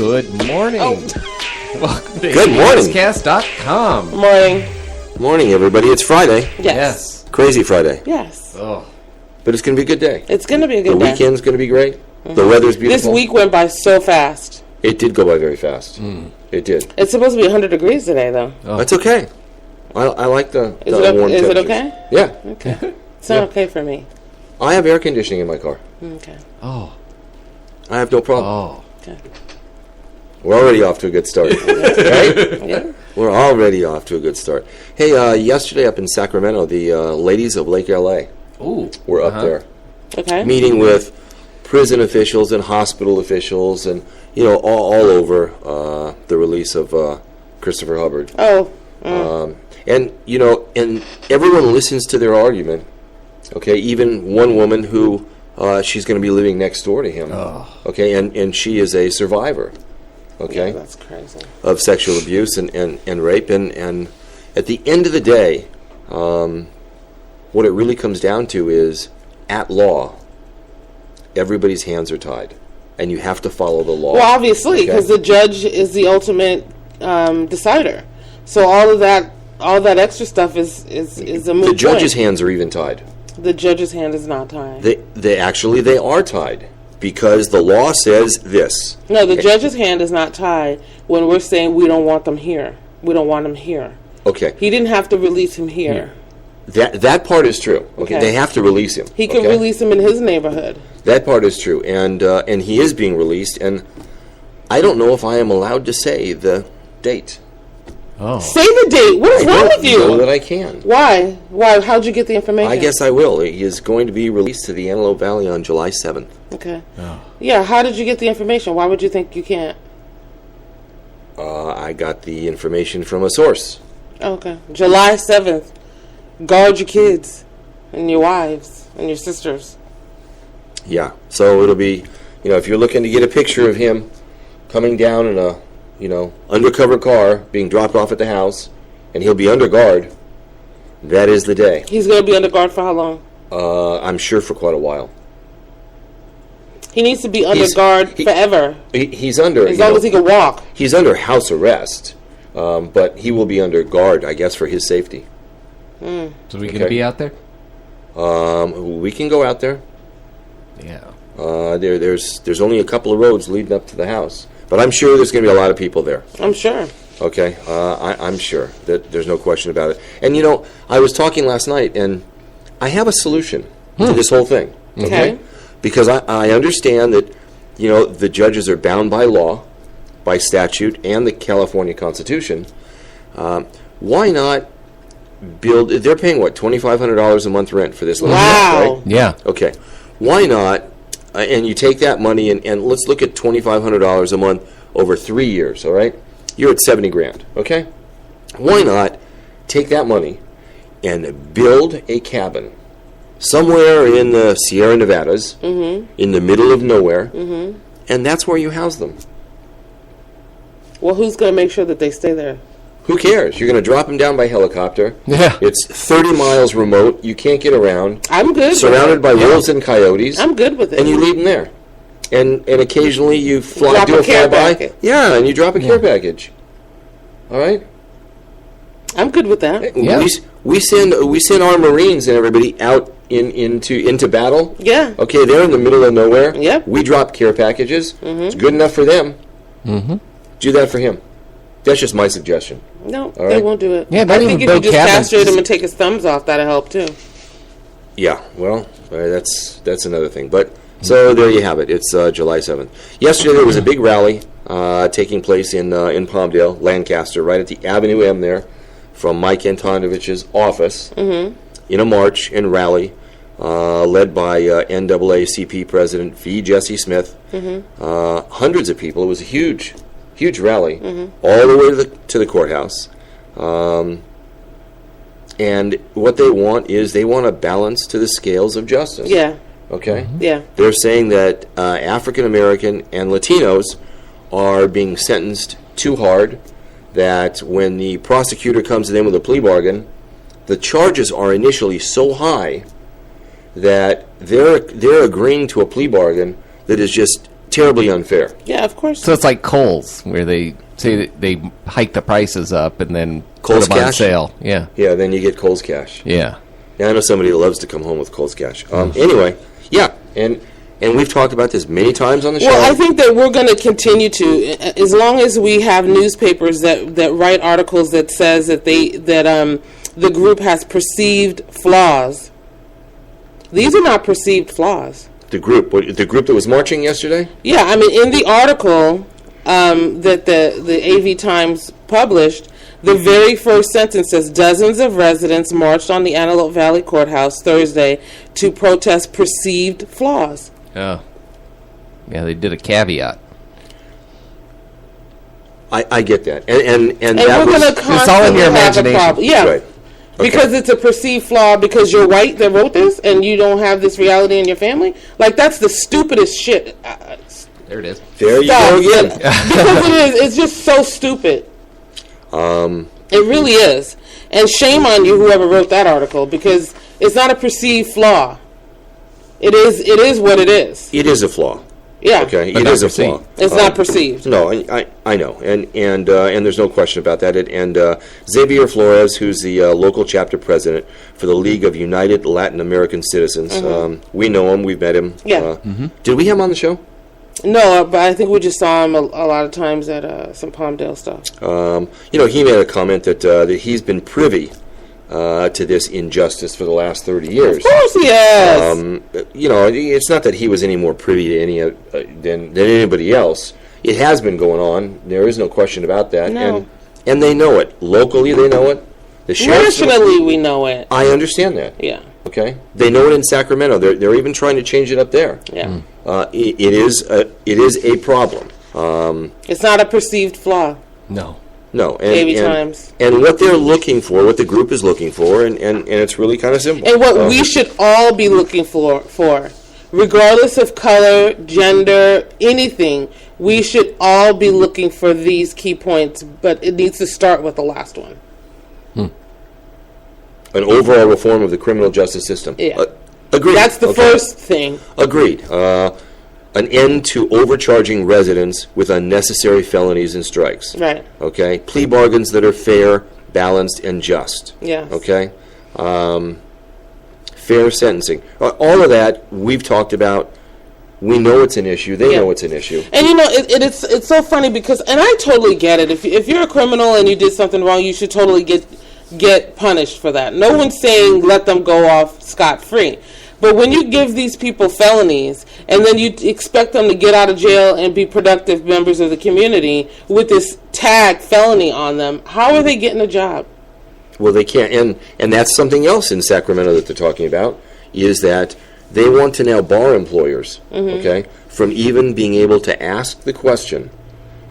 Good morning. Welcome to AVNewsCast.com. Morning. Morning, everybody. It's Friday. Yes. Crazy Friday. Yes. Oh. But it's going to be a good day. It's going to be a good day. day. The weekend's going to be great. Mm-hmm. The weather's beautiful. This week went by so fast. It did go by very fast. It did. It's supposed to be 100 degrees today, though. Oh. That's okay. I like the warm temperatures. Is it okay? Yeah. Okay. It's not okay for me. I have air conditioning in my car. Okay. Oh. I have no problem. Oh. Okay. We're already off to a good start. Right? Yeah. We're already off to a good start. Hey, yesterday up in Sacramento, the ladies of Lake L.A. were up there. Okay. Meeting with prison officials and hospital officials and, all over the release of Christopher Hubbard. Oh. And everyone listens to their argument. Okay, even one woman who she's going to be living next door to him. Oh. Okay, and she is a survivor. Okay, Yeah, that's crazy. Of sexual abuse and rape. And at the end of the day, what it really comes down to is, at law, everybody's hands are tied. And you have to follow the law. Well, obviously, because the judge is the ultimate decider. So all that extra stuff is a moot point. The judge's hands are even tied. The judge's hand is not tied. They are tied because the law says this. No, the judge's hand is not tied when we're saying we don't want them here. We don't want him here. Okay. He didn't have to release him here. That part is true. Okay. They have to release him. He can release him in his neighborhood. That part is true, and he is being released. And I don't know if I am allowed to say the date. Oh. Say the date. What is wrong with you? I know that I can. Why? How'd you get the information? I guess I will. He is going to be released to the Antelope Valley on July 7th. Okay. Oh. Yeah, how did you get the information? Why would you think you can't? I got the information from a source. Okay. July 7th. Guard your kids and your wives and your sisters. Yeah. So it'll be, if you're looking to get a picture of him coming down in a, undercover car being dropped off at the house, and he'll be under guard, that is the day. He's going to be under guard for how long? I'm sure for quite a while. He needs to be under guard forever. He's under... As long as he can walk. He's under house arrest, but he will be under guard, I guess, for his safety. So we can be out there? We can go out there. Yeah. There's only a couple of roads leading up to the house. But I'm sure there's going to be a lot of people there. I'm sure. Okay, I'm sure that there's no question about it. And I was talking last night, and I have a solution to this whole thing. Okay. Because I understand that, the judges are bound by law, by statute, and the California Constitution. Why not build? They're paying what, $2,500 a month rent for this little house, right? Yeah. Okay. Why not? And you take that money and let's look at $2,500 a month over 3 years, all right? You're at $70,000, okay? Why not take that money and build a cabin somewhere in the Sierra Nevadas, in the middle of nowhere, and that's where you house them. Well, who's going to make sure that they stay there? Who cares? You're going to drop them down by helicopter. Yeah. It's 30 miles remote. You can't get around. I'm good. Surrounded by wolves and coyotes. I'm good with it. And you leave them there. And occasionally you do a flyby. Yeah, and you drop a care package. All right? I'm good with that. Yeah. We send our Marines and everybody out into battle. Yeah. Okay, they're in the middle of nowhere. Yep. We drop care packages. It's good enough for them. Do that for him. That's just my suggestion. No, All they right? won't do it. Yeah, I think if you just castrate him and take his thumbs off, that'll help too. Yeah, well, that's another thing. But so there you have it. It's July 7th. Yesterday there was a big rally taking place in Palmdale, Lancaster, right at the Avenue M there, from Mike Antonovich's office, in a march and rally led by NAACP President V. Jesse Smith. Hundreds of people. It was a huge rally, all the way to the courthouse. And what they want is they want a balance to the scales of justice. Yeah. Okay? Yeah. They're saying that African American and Latinos are being sentenced too hard, that when the prosecutor comes to them with a plea bargain, the charges are initially so high that they're agreeing to a plea bargain that is just terribly unfair. Yeah, of course. So it's like Kohl's, where they say that they hike the prices up and then Kohl's put them on Cash? sale. Yeah. Yeah, then you get Kohl's Cash. Yeah. Yeah, I know somebody who loves to come home with Kohl's Cash. Anyway, yeah, and we've talked about this many times on the show. Well, I think that we're going to continue to, as long as we have newspapers that write articles that says that the group has perceived flaws. These are not perceived flaws. The group that was marching yesterday? Yeah, I mean, in the article that the AV Times published, the very first sentence says, dozens of residents marched on the Antelope Valley Courthouse Thursday to protest perceived flaws. Oh. Yeah, they did a caveat. I get that. And we're going to it's all in your imagination. Yeah. Right. Okay. Because it's a perceived flaw because you're white that wrote this and you don't have this reality in your family. Like, that's the stupidest shit. There it is. There you go again. Because it is. It's just so stupid. It really is. And shame on you, whoever wrote that article, because it's not a perceived flaw. It is what it is. It is a flaw. Yeah. Okay, but it is a flaw. It's not perceived. No, I know, and there's no question about that. And Xavier Flores, who's the local chapter president for the League of United Latin American Citizens, we know him, we've met him. Yeah. Did we have him on the show? No, but I think we just saw him a lot of times at some Palmdale stuff. He made a comment that he's been privy to this injustice for the last 30 years. Of course he has. It's not that he was any more privy to any than anybody else. It has been going on. There is no question about that. No. And they know it. Locally, they know it. The sheriff's Nationally, we know it. I understand that. Yeah. Okay. They know it in Sacramento. They're even trying to change it up there. Yeah. It is a problem. It's not a perceived flaw. No. No, Times. And what they're looking for, what the group is looking for, and it's really kind of simple. And what we should all be looking for, regardless of color, gender, anything, we should all be looking for these key points, but it needs to start with the last one. An overall reform of the criminal justice system. Yeah. Agreed. That's the first thing. Agreed. An end to overcharging residents with unnecessary felonies and strikes. Right. Okay? Plea bargains that are fair, balanced, and just. Yes. Okay? Fair sentencing. All of that we've talked about. We know it's an issue. They know it's an issue. And it's so funny because, and I totally get it. If you're a criminal and you did something wrong, you should totally get punished for that. No one's saying let them go off scot-free. But when you give these people felonies and then you expect them to get out of jail and be productive members of the community with this tag felony on them, how are they getting a job? Well, they can't. And that's something else in Sacramento that they're talking about, is that they want to now bar employers, okay, from even being able to ask the question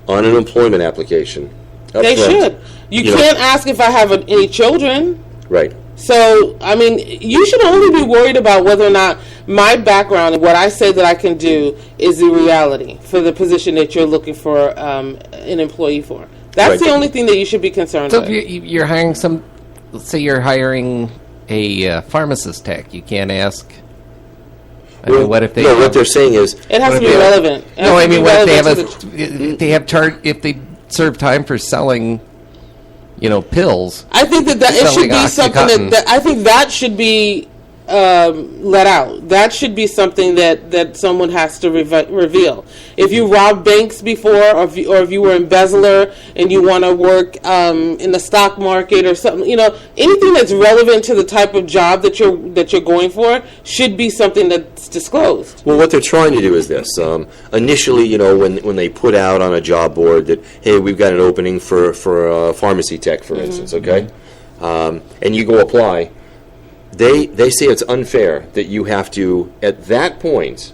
on an employment application. They should. You can't ask if I have any children. Right. So, I mean, you should only be worried about whether or not my background and what I say that I can do is the reality for the position that you're looking for an employee for. That's the only thing that you should be concerned with. So if you're hiring let's say you're hiring a pharmacist tech, you can't ask. What if they? No, what they're saying is it has to be relevant. No, I mean, what if they have if they serve time for selling, pills. I think that it should be something that I think that should be let out. That should be something that someone has to reveal. If you robbed banks before, or if you were embezzler and you want to work in the stock market or something, anything that's relevant to the type of job that you're going for should be something that's disclosed. Well, what they're trying to do is this. Initially, when they put out on a job board that, hey, we've got an opening for a pharmacy tech, for instance, okay, and you go apply. They say it's unfair that you have to, at that point,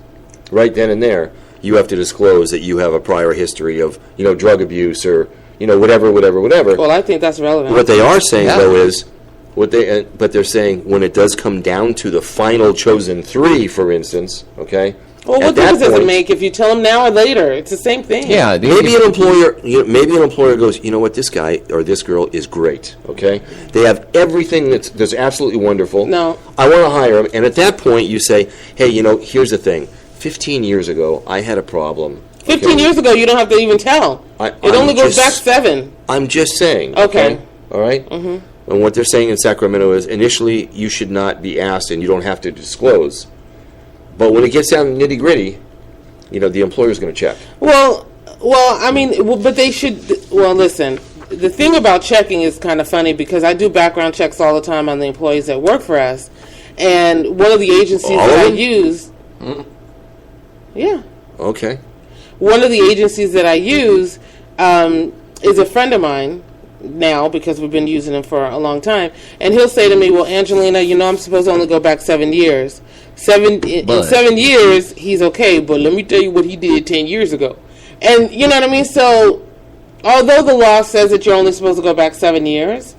right then and there, you have to disclose that you have a prior history of, drug abuse or, whatever. Well, I think that's relevant. What they are saying, though, is, but they're saying when it does come down to the final chosen three, for instance, okay? Well, what difference does it make if you tell them now or later? It's the same thing. Yeah. Maybe an employer goes, you know what, this guy or this girl is great, okay? They have everything that's absolutely wonderful. No. I want to hire him. And at that point, you say, hey, here's the thing. 15 years ago, I had a problem. 15 years ago, you don't have to even tell. It only goes back 7. I'm just saying. Okay. All right? Mm-hmm. And what they're saying in Sacramento is initially you should not be asked and you don't have to disclose. But when it gets down to nitty-gritty, the employer's going to check. Well, I mean, but they should. Well, listen. The thing about checking is kind of funny because I do background checks all the time on the employees that work for us, and one of the agencies that I use. Yeah. Okay. One of the agencies that I use is a friend of mine now because we've been using him for a long time, and he'll say to me, "Well, Angelina, I'm supposed to only go back 7 years. In 7 years, he's okay, but let me tell you what he did 10 years ago." And you know what I mean? So, although the law says that you're only supposed to go back 7 years,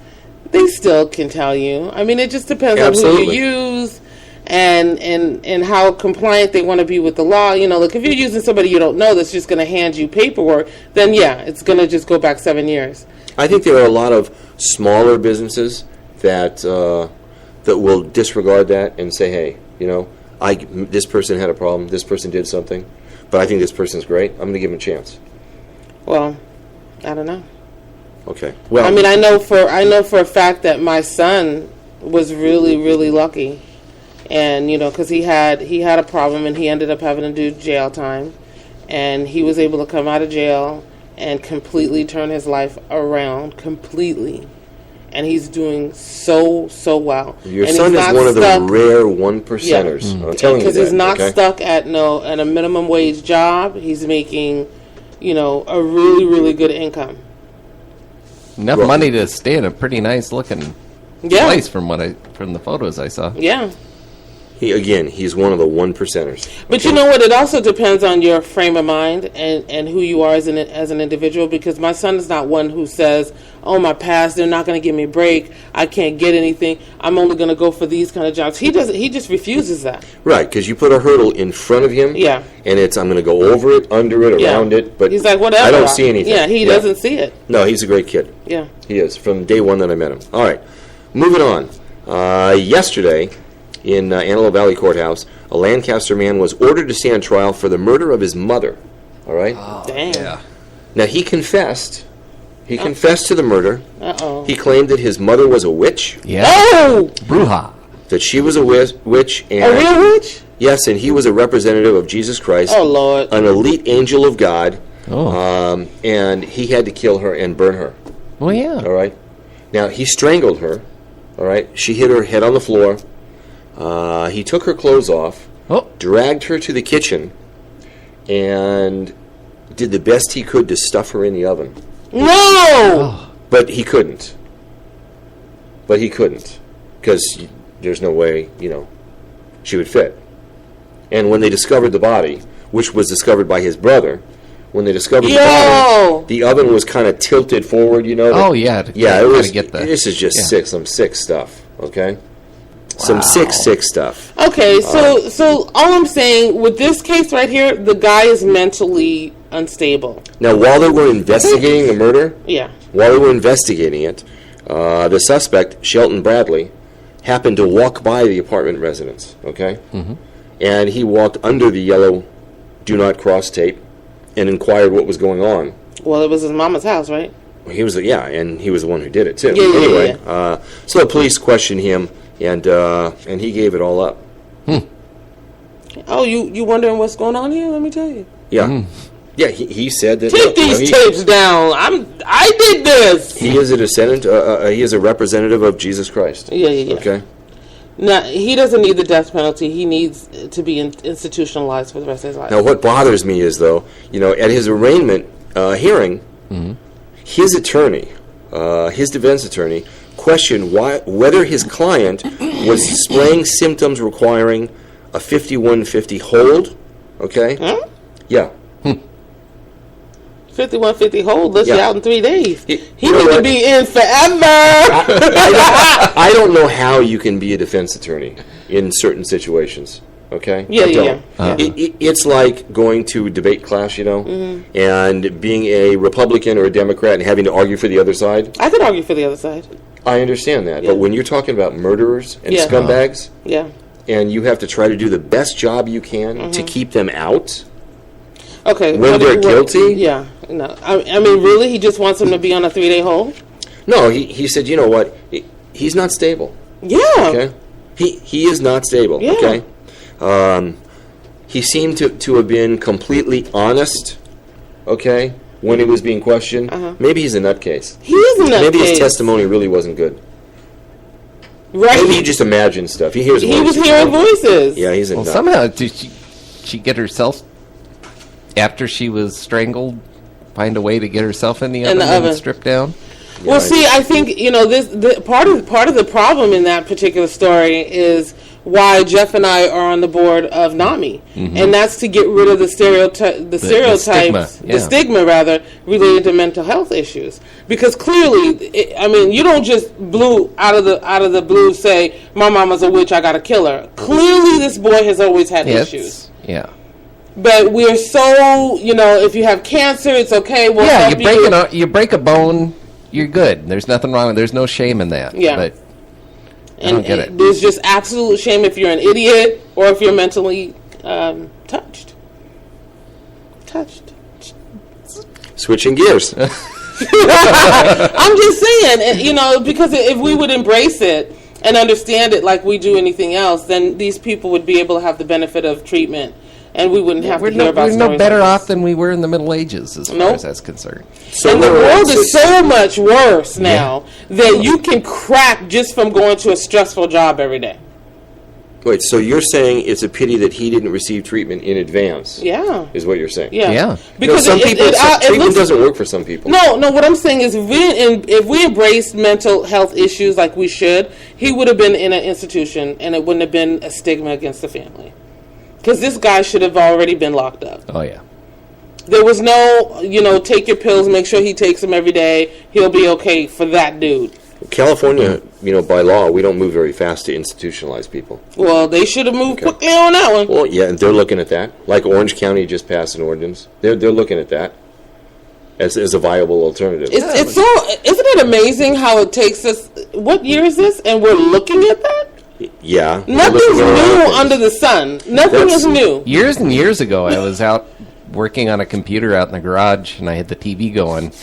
they still can tell you. I mean, it just depends on who you use and how compliant they want to be with the law. Look, if you're using somebody you don't know that's just going to hand you paperwork, then yeah, it's going to just go back 7 years. I think there are a lot of smaller businesses that will disregard that and say, hey, this person had a problem, this person did something, but I think this person's great. I'm going to give him a chance. Well, I don't know. Okay. Well, I mean, I know for a fact that my son was really, really lucky, and because he had a problem and he ended up having to do jail time, and he was able to come out of jail and completely turn his life around completely, and he's doing so well. Your and son is one of the rare 1%ers. Yeah. I'm telling you that. Because he's not stuck at a minimum wage job. He's making, a really, really good income. Enough money to stay in a pretty nice looking place from the photos I saw. Yeah. He's one of the 1%ers. But you know what? It also depends on your frame of mind and who you are as an individual. Because my son is not one who says, "Oh, my past, they're not going to give me a break. I can't get anything. I'm only going to go for these kind of jobs." He doesn't. He just refuses that. Right, because you put a hurdle in front of him. Yeah. And I'm going to go over it, under it, around it. But he's like, whatever. I don't see anything. Yeah, he doesn't see it. No, he's a great kid. Yeah. He is, from day one that I met him. All right, moving on. Yesterday, in Antelope Valley Courthouse, a Lancaster man was ordered to stand trial for the murder of his mother. All right? Oh, damn. Yeah. Now, he confessed. He confessed to the murder. Uh-oh. He claimed that his mother was a witch. Yeah. Oh! Bruja. That she was a witch. And a real witch? Yes, and he was a representative of Jesus Christ. Oh, Lord. An elite angel of God. Oh. And he had to kill her and burn her. Well, yeah. All right? Now, he strangled her. All right? She hit her head on the floor. He took her clothes off, dragged her to the kitchen, and did the best he could to stuff her in the oven. No! Oh. But he couldn't. Because there's no way, she would fit. And when they discovered the body, which was discovered by his brother, when they discovered the body, the oven was kind of tilted forward, Oh, yeah. Yeah, it was. Get that. This is just some sick stuff, okay? Some sick stuff. Okay, so all I'm saying with this case right here, the guy is mentally unstable. Now, while they were investigating the murder, while they were investigating it, the suspect, Shelton Bradley, happened to walk by the apartment residence, okay? Mm-hmm. And he walked under the yellow "Do Not Cross" tape and inquired what was going on. Well, it was his mama's house, right? He was, and he was the one who did it, too. Yeah, anyway, so the police questioned him, and he gave it all up. Oh, you wondering what's going on here? Let me tell you. Yeah. Yeah, he said that... Take these tapes down. I did this. He is a descendant, he is a representative of Jesus Christ. Yeah. Okay? Now, he doesn't need the death penalty. He needs to be institutionalized for the rest of his life. Now, what bothers me is, though, at his arraignment hearing, his attorney, his defense attorney, questioned whether his client was displaying symptoms requiring a 5150 hold. Okay? Huh? Yeah. 5150 hold lets you out in 3 days. He needs to be in forever. I don't know how you can be a defense attorney in certain situations. Okay? Yeah. It's like going to a debate class, and being a Republican or a Democrat and having to argue for the other side. I could argue for the other side. I understand that. But when you're talking about murderers and scumbags, and you have to try to do the best job you can to keep them out. Okay. When they're guilty? Yeah. No. I mean, really? He just wants them to be on a 3-day hold? No, he said, you know what? He's not stable. Yeah. Okay? He is not stable. Yeah. Okay? He seemed to have been completely honest, okay, when he was being questioned. Maybe he's a nutcase. He is a nutcase. Maybe his testimony really wasn't good. Right. Maybe he just imagined stuff. He hears voices. He was hearing voices. Yeah, he's a nut. Somehow, did she get herself, after she was strangled, find a way to get herself in the oven and strip down? Well, see, I think, part of the problem in that particular story is why Jeff and I are on the board of NAMI, and that's to get rid of the stereotypes, the stigma rather, related to mental health issues. Because clearly, you don't just out of the blue say, my mama's a witch, I gotta kill her. Clearly, this boy has always had issues. Yeah. But we're so, if you have cancer, it's okay. We'll help you break a bone, you're good. There's nothing wrong. There's no shame in that. Yeah. But I don't get it. There's just absolute shame if you're an idiot or if you're mentally touched. Switching gears. I'm just saying, because if we would embrace it and understand it like we do anything else, then these people would be able to have the benefit of treatment. And we wouldn't have to hear about stories. We're no better off than we were in the Middle Ages, as far as that's concerned. So and the world is so much worse now that you can crack just from going to a stressful job every day. Wait, so you're saying it's a pity that he didn't receive treatment in advance? Yeah. Is what you're saying? Yeah. Because some people, treatment doesn't work for some people. No, what I'm saying is if we embraced mental health issues like we should, he would have been in an institution and it wouldn't have been a stigma against the family. Because this guy should have already been locked up. Oh, yeah. There was no, take your pills, make sure he takes them every day. He'll be okay for that dude. California, by law, we don't move very fast to institutionalize people. Well, they should have moved quickly on that one. Well, yeah, and they're looking at that. Like Orange County just passed an ordinance. They're looking at that as a viable alternative. It's so, isn't it amazing how it takes us, what year is this? And we're looking at that? Yeah. Nothing's new under the sun. Nothing is new. Years and years ago, I was out working on a computer out in the garage, and I had the TV going,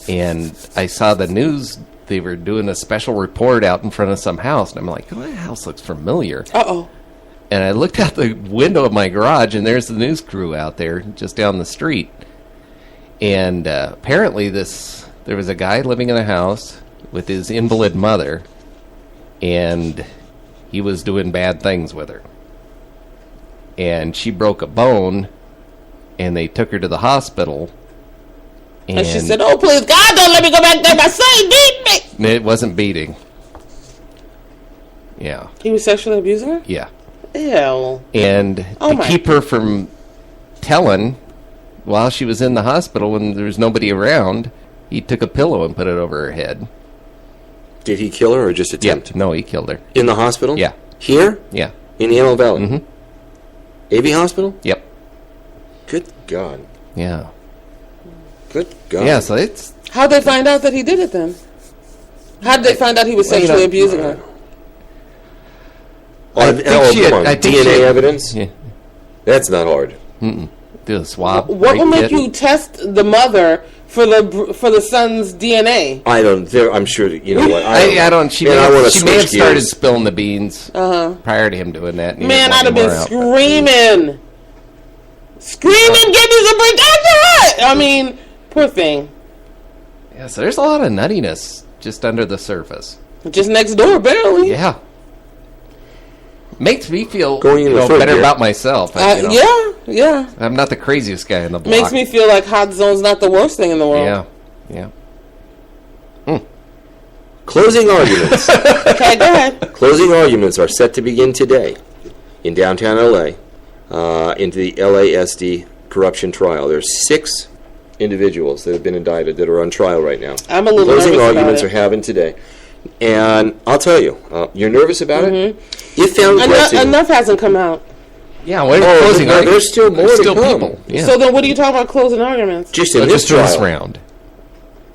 and I saw the news. They were doing a special report out in front of some house, and I'm like, oh, that house looks familiar. Uh-oh. And I looked out the window of my garage, and there's the news crew out there just down the street. And apparently there was a guy living in a house with his invalid mother, and he was doing bad things with her. And she broke a bone, and they took her to the hospital. And she said, oh, please, God, don't let me go back there. My son beat me. It wasn't beating. Yeah. He was sexually abusing her? Yeah. Ew. And to keep her from telling, while she was in the hospital when there was nobody around, he took a pillow and put it over her head. Did he kill her or just attempt? Yeah. No, he killed her. In the hospital? Yeah. Here? Yeah. In the Antelope Valley? Mm-hmm. AV Hospital? Yep. Good God. Yeah. Good God. Yeah, so it's... How'd they find out that he did it then? How'd they find out he was sexually abusing her? I think DNA evidence? Yeah. That's not hard. Mm-mm. Do a swab. What will make you test the mother for the son's DNA? I'm sure that, you know what. I don't. She may have started spilling the beans prior to him doing that. Man, I'd have been screaming. Get me some break. I mean, poor thing. Yeah, so there's a lot of nuttiness just under the surface. Just next door, barely. Yeah. Makes me feel better about myself. Yeah. I'm not the craziest guy in the block. Makes me feel like hot zone's not the worst thing in the world. Yeah. Closing arguments. Okay, go ahead. Closing arguments are set to begin today in downtown L.A. Into the LASD corruption trial. There's 6 individuals that have been indicted that are on trial right now. I'm a little nervous Closing about arguments it. are having today. And I'll tell you, you're nervous about it? If found guilty... Enough hasn't come out. Yeah, what are closing arguments? There's still more to come. People. Yeah. So then what are you talking about closing arguments? Just in this trial. round.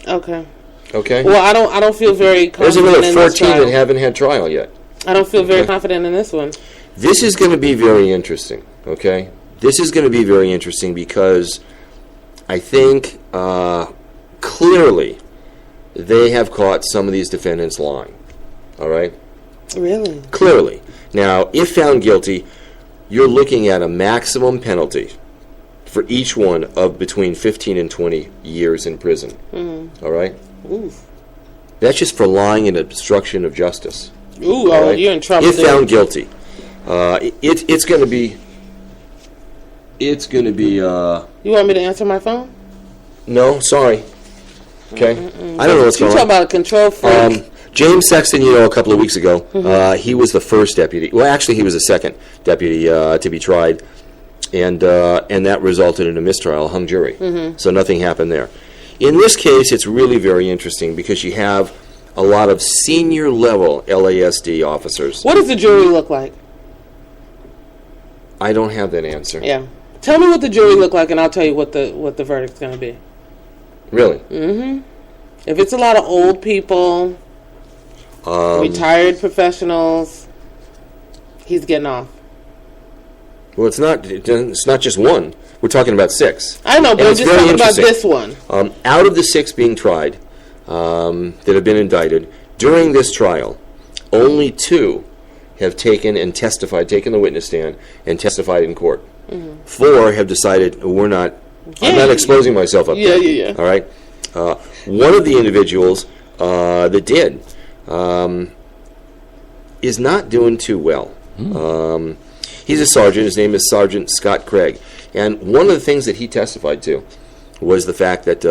Okay. Okay. Well, I don't feel very confident There's another in 14 this trial. that haven't had trial yet. I don't feel very confident in this one. This is going to be very interesting, okay? This is going to be very interesting because I think clearly they have caught some of these defendants lying, all right? Really? Clearly. Now, if found guilty, you're looking at a maximum penalty for each one of between 15 and 20 years in prison, all right? Oof. That's just for lying and obstruction of justice. Ooh, oh, right? You're in trouble. If found guilty, it's going to be. It's going to be. You want me to answer my phone? No, sorry. Okay, I don't know what's going on. You talk about a control freak. James Sexton, a couple of weeks ago, he was the first deputy. Well, actually, he was the second deputy to be tried, and that resulted in a mistrial, hung jury. So nothing happened there. In this case, it's really very interesting because you have a lot of senior-level LASD officers. What does the jury look like? I don't have that answer. Yeah. Tell me what the jury look like, and I'll tell you what the verdict's going to be. Really? Mm-hmm. If it's a lot of old people, retired professionals, he's getting off. Well, it's not just one. We're talking about 6. I know, but I'm just talking about this one. Out of the 6 being tried that have been indicted, during this trial, only 2 have taken the witness stand and testified in court. 4 have decided, I'm not exposing myself up there. Yeah. All right? One of the individuals that did is not doing too well. He's a sergeant. His name is Sergeant Scott Craig. And one of the things that he testified to was the fact that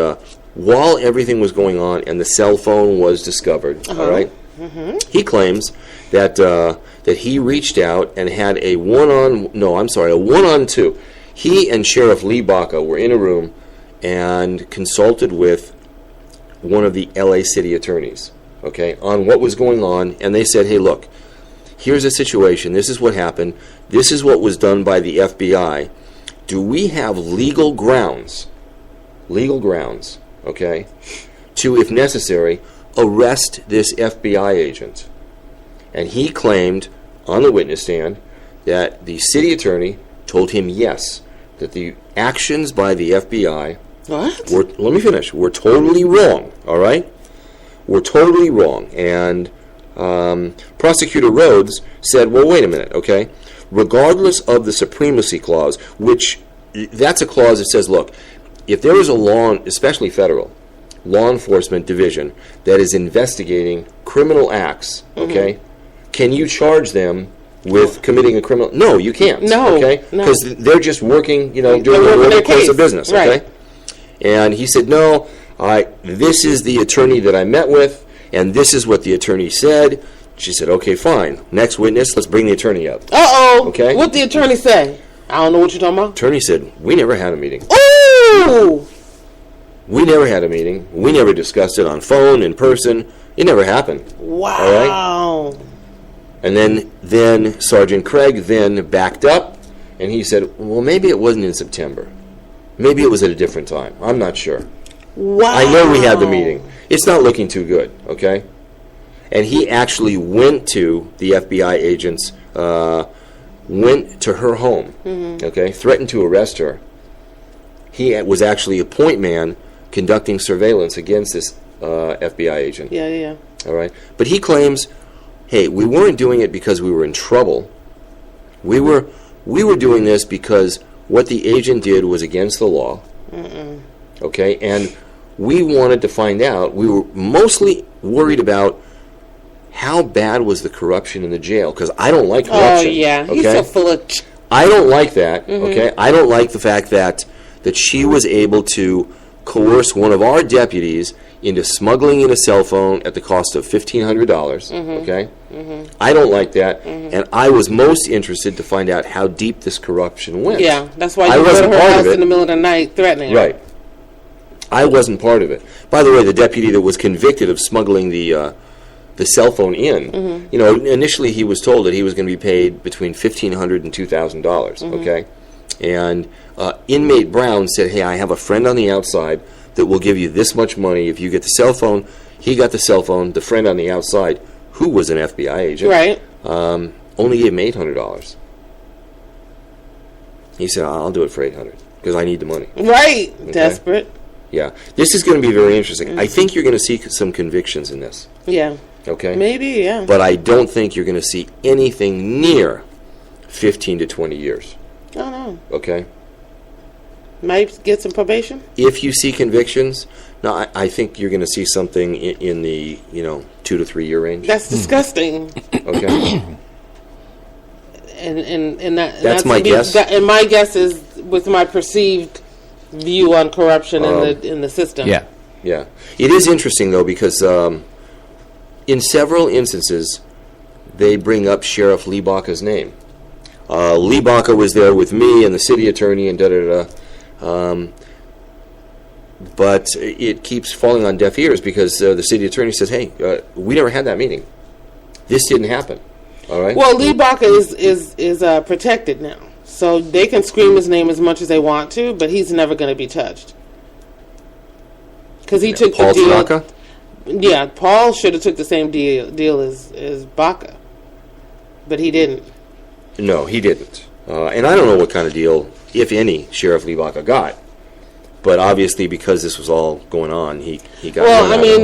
while everything was going on and the cell phone was discovered, all right, he claims that he reached out and had a one-on-two. He and Sheriff Lee Baca were in a room and consulted with one of the LA city attorneys, okay, on what was going on. And they said, hey, look, here's a situation. This is what happened. This is what was done by the FBI. Do we have legal grounds, okay, to, if necessary, arrest this FBI agent? And he claimed on the witness stand that the city attorney told him yes, that the actions by the FBI were totally wrong, all right? Were totally wrong. And Prosecutor Rhodes said, well, wait a minute, okay? Regardless of the supremacy clause, which that's a clause that says, look, if there is especially federal, law enforcement division that is investigating criminal acts, okay, can you charge them with committing a criminal? No, you can't. No, okay, because they're just working, doing the normal course of business, okay? Right. And he said, no, this is the attorney that I met with, and this is what the attorney said. She said, okay, fine. Next witness, let's bring the attorney up. Uh-oh. Okay. What'd the attorney say? I don't know what you're talking about. Attorney said, we never had a meeting. Ooh! We never had a meeting. We never discussed it on phone, in person. It never happened. Wow. All right? And then Sergeant Craig then backed up, and he said, well, maybe it wasn't in September. Maybe it was at a different time. I'm not sure. Wow. I know we had the meeting. It's not looking too good, okay? And he actually went to the FBI agents, went to her home, okay, threatened to arrest her. He was actually a point man conducting surveillance against this FBI agent. Yeah. All right? But he claims, hey, we weren't doing it because we were in trouble. We were doing this because what the agent did was against the law. Okay? And we wanted to find out. We were mostly worried about how bad was the corruption in the jail, because I don't like corruption. Oh, yeah. Okay? He's so full of... I don't like that, okay? I don't like the fact that she was able to coerce one of our deputies into smuggling in a cell phone at the cost of $1,500, okay? I don't like that, and I was most interested to find out how deep this corruption went. Yeah, that's why you go to her house in the middle of the night threatening her. Right. I wasn't part of it. By the way, the deputy that was convicted of smuggling the cell phone in, initially he was told that he was going to be paid between $1,500 and $2,000, okay? And inmate Brown said, hey, I have a friend on the outside that will give you this much money if you get the cell phone. He got the cell phone. The friend on the outside, who was an FBI agent, right, only gave him $800. He said, I'll do it for $800 because I need the money. Right. Okay? Desperate. Yeah. This is going to be very interesting. I think you're going to see some convictions in this. Yeah. Okay? Maybe, yeah. But I don't think you're going to see anything near 15 to 20 years. Oh, no. Okay? Might get some probation? If you see convictions, no, I think you're going to see something in the, 2 to 3 year range. That's disgusting. Okay. And that's my guess. And my guess is with my perceived view on corruption in the system. Yeah. Yeah. It is interesting, though, because in several instances, they bring up Sheriff Lee Baca's name. Lee Baca was there with me and the city attorney and da-da-da. But it keeps falling on deaf ears because the city attorney says, hey, we never had that meeting. This didn't happen. All right. Well, Lee Baca is protected now, so they can scream his name as much as they want to, but he's never going to be touched because he took Paul the deal. Tanaka? Yeah, Paul should have took the same deal as Baca, but he didn't. No, he didn't. And I don't know what kind of deal, if any, Sheriff Lee Baca got. But obviously, because this was all going on, he got. Well, I mean,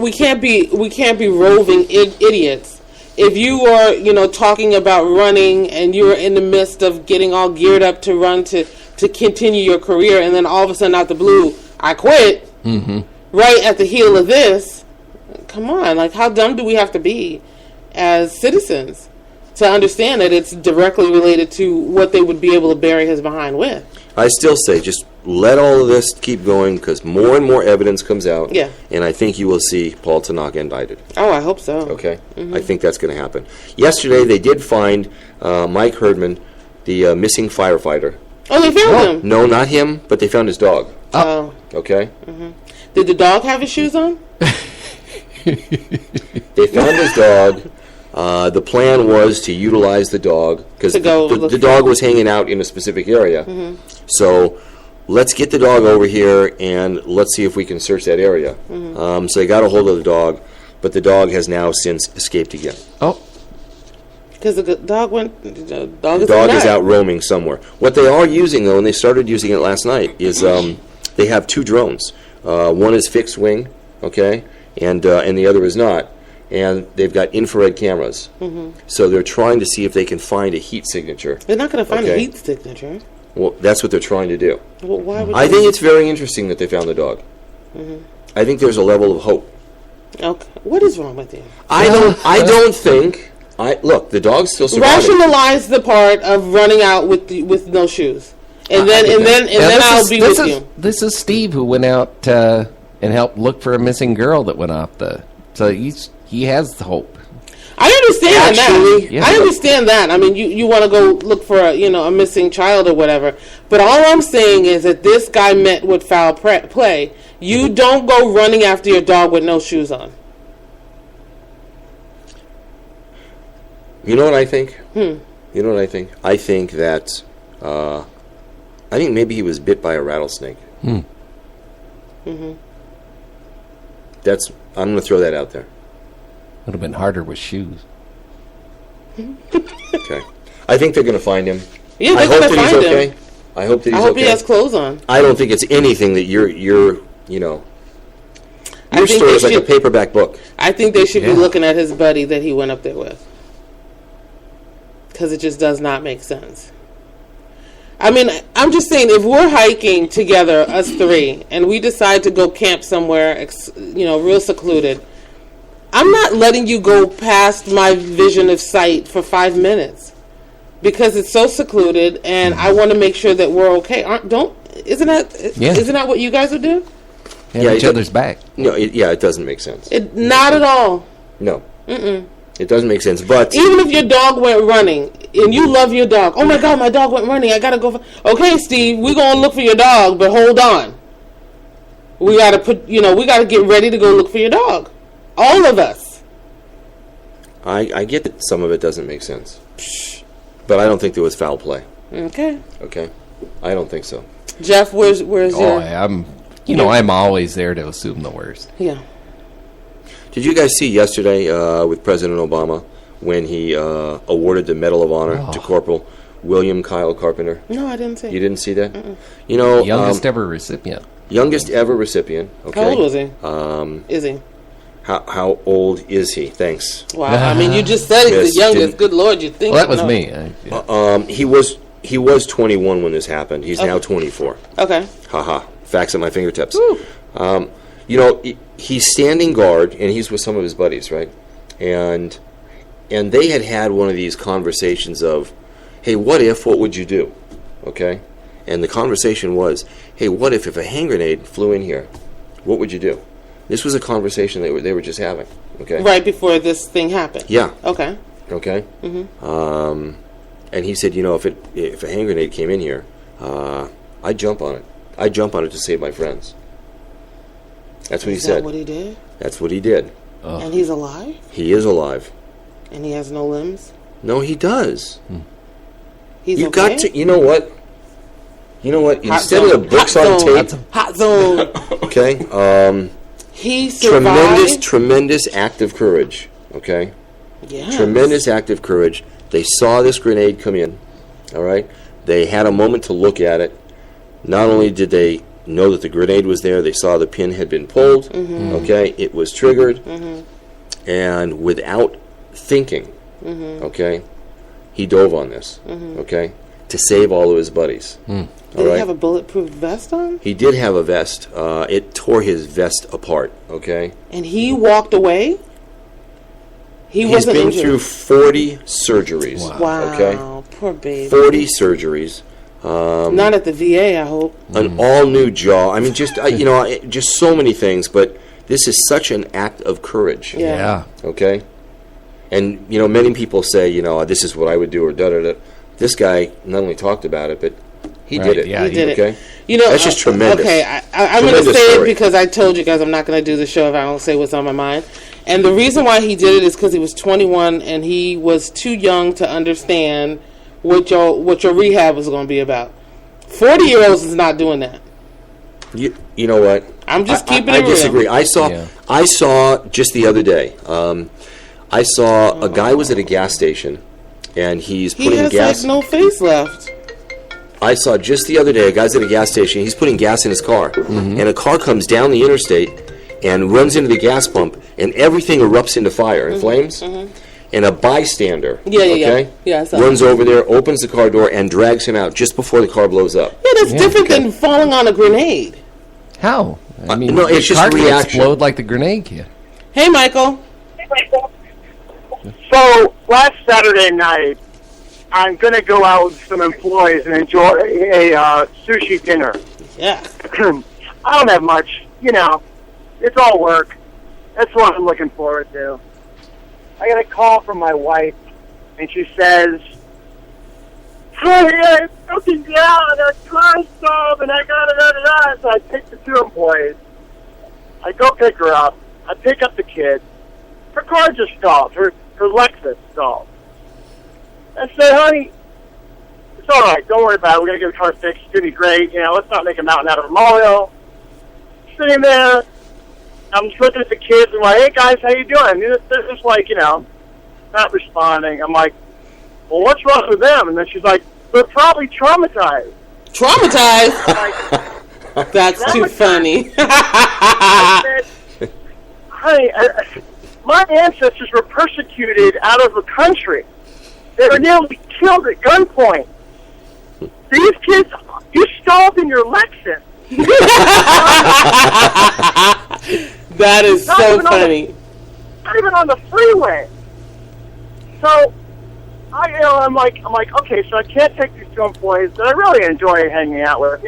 we can't be roving idiots. If you are, talking about running and you're in the midst of getting all geared up to run to continue your career, and then all of a sudden, out the blue, I quit. Mm-hmm. Right at the heel of this, come on! Like, how dumb do we have to be as citizens to understand that it's directly related to what they would be able to bury his behind with? I still say just let all of this keep going because more and more evidence comes out. Yeah. And I think you will see Paul Tanaka indicted. Oh, I hope so. Okay. Mm-hmm. I think that's going to happen. Yesterday, they did find Mike Herdman, the missing firefighter. Oh, they found him? No, not him, but they found his dog. Oh. Okay. Mm-hmm. Did the dog have his shoes on? They found his dog. The plan was to utilize the dog because the dog was hanging out in a specific area. Mm-hmm. So let's get the dog over here and let's see if we can search that area. Mm-hmm. So they got a hold of the dog, but the dog has now since escaped again. Oh. Because the dog is out roaming somewhere. What they are using, though, and they started using it last night, is they have 2 drones. One is fixed wing, okay, and the other is not. And they've got infrared cameras. Mm-hmm. So they're trying to see if they can find a heat signature. They're not going to find a heat signature. Well, that's what they're trying to do. Well, why would I think it's very interesting that they found the dog. Mm-hmm. I think there's a level of hope. Okay. What is wrong with you? I don't think... Look, the dog's still surviving. Rationalize the part of running out with no shoes. And then I'll be with you. This is Steve who went out and helped look for a missing girl that went off the... So he has the hope. I understand that. Yeah. I understand that. I mean, you want to go look for a missing child or whatever. But all I'm saying is that this guy met with foul play. You don't go running after your dog with no shoes on. You know what I think? You know what I think? I think that I think maybe he was bit by a rattlesnake. Mm-hmm. I'm going to throw that out there. Would have been harder with shoes. Okay. I think they're going to find him. Yeah, they're going to find him. I hope that he's okay. I hope he has clothes on. I don't think it's anything that your story is like a paperback book. I think they should be looking at his buddy that he went up there with. Because it just does not make sense. I mean, I'm just saying, if we're hiking together, us 3, and we decide to go camp somewhere, real secluded, I'm not letting you go past my vision of sight for 5 minutes because it's so secluded, and I want to make sure that we're okay. Isn't that what you guys would do? Yeah, each other's back. No, it doesn't make sense. Not at all. No. It doesn't make sense, but... Even if your dog went running, and you love your dog, oh my God, my dog went running, I gotta go... Okay, Steve, we're gonna look for your dog, but hold on. We gotta get ready to go look for your dog. All of us. I get that some of it doesn't make sense. But I don't think there was foul play. Okay. I don't think so. Jeff, where's your... I'm always there to assume the worst. Yeah. Did you guys see yesterday with President Obama when he awarded the Medal of Honor to Corporal William Kyle Carpenter. No, I didn't see. You didn't see that? Mm-mm. You know, youngest ever recipient. Youngest ever recipient. Okay. How old was he? Is he? How old is he? Thanks. Wow. I mean, you just said he's the youngest. Good Lord, you think? Well, that was me. He was 21 when this happened. He's now 24. Okay. Haha. Facts at my fingertips. You know, he's standing guard, and he's with some of his buddies, right? And they had one of these conversations of, hey, what would you do? Okay? And the conversation was, hey, what if a hand grenade flew in here? What would you do? This was a conversation they were just having. Okay? Right before this thing happened? Yeah. Okay. Okay? Mm-hmm. And he said, you know, if a hand grenade came in here, I'd jump on it. I'd jump on it to save my friends. That's what he said. Is that what he did? That's what he did. And he's alive? He is alive. And he has no limbs? No, he does. He's You've okay? got to, you know what? Hot Instead zone. of the books Hot on zone. tape. Hot zone. Okay? He survived. Tremendous act of courage. Okay? Yes. Tremendous act of courage. They saw this grenade come in. All right? They had a moment to look at it. Not only did they know that the grenade was there, they saw the pin had been pulled. Okay? It was triggered. And without thinking, okay, he dove on this. Okay? To save all of his buddies. Did he have a bulletproof vest on? He did have a vest. It tore his vest apart, okay? And he walked away? He's been through 40 surgeries. Wow. Okay? Poor baby. 40 surgeries. Not at the VA, I hope. An all-new jaw. I mean, just, just so many things, but this is such an act of courage. Yeah. Okay? And, many people say, this is what I would do or da-da-da. This guy not only talked about it, but he did it. Yeah, he did it. That's just tremendous. Okay, I'm going to say it because I told you guys I'm not going to do the show if I don't say what's on my mind. And the reason why he did it is because he was 21 and he was too young to understand what your rehab was going to be about. 40-year-olds is not doing that. You know what? I'm just keeping it real. I disagree. I saw just the other day. I saw a guy was at a gas station. And he's putting gas. He has like no face left. I saw just the other day a guy's at a gas station. He's putting gas in his car, and a car comes down the interstate and runs into the gas pump, and everything erupts into fire and flames. And a bystander, runs over there, opens the car door, and drags him out just before the car blows up. Yeah, that's different than falling on a grenade. How? I mean, no, it's just car reaction. Can explode like the grenade can. Hey, Michael. So, last Saturday night, I'm going to go out with some employees and enjoy a sushi dinner. Yeah. I don't have much, it's all work. That's what I'm looking forward to. I got a call from my wife, and she says, "Hey, I'm broken down, our car's stalled, and I got it, So I take the two employees. I go pick her up. I pick up the kid. Her car just stalled. Her Lexus stalled. I said, honey, it's all right. Don't worry about it. We're going to get the car fixed. It's going to be great. Let's not make a mountain out of a molehill. Sitting there, I'm just looking at the kids and like, hey, guys, how you doing? They're just like, not responding. I'm like, well, what's wrong with them? And then she's like, they're probably traumatized. Traumatized? Like, that's too funny. I said, honey, my ancestors were persecuted out of the country. They were nearly killed at gunpoint. These kids, you stalled in your Lexus. That is so funny. Not even on the freeway. So, I'm like, okay, so I can't take these two employees that I really enjoy hanging out with,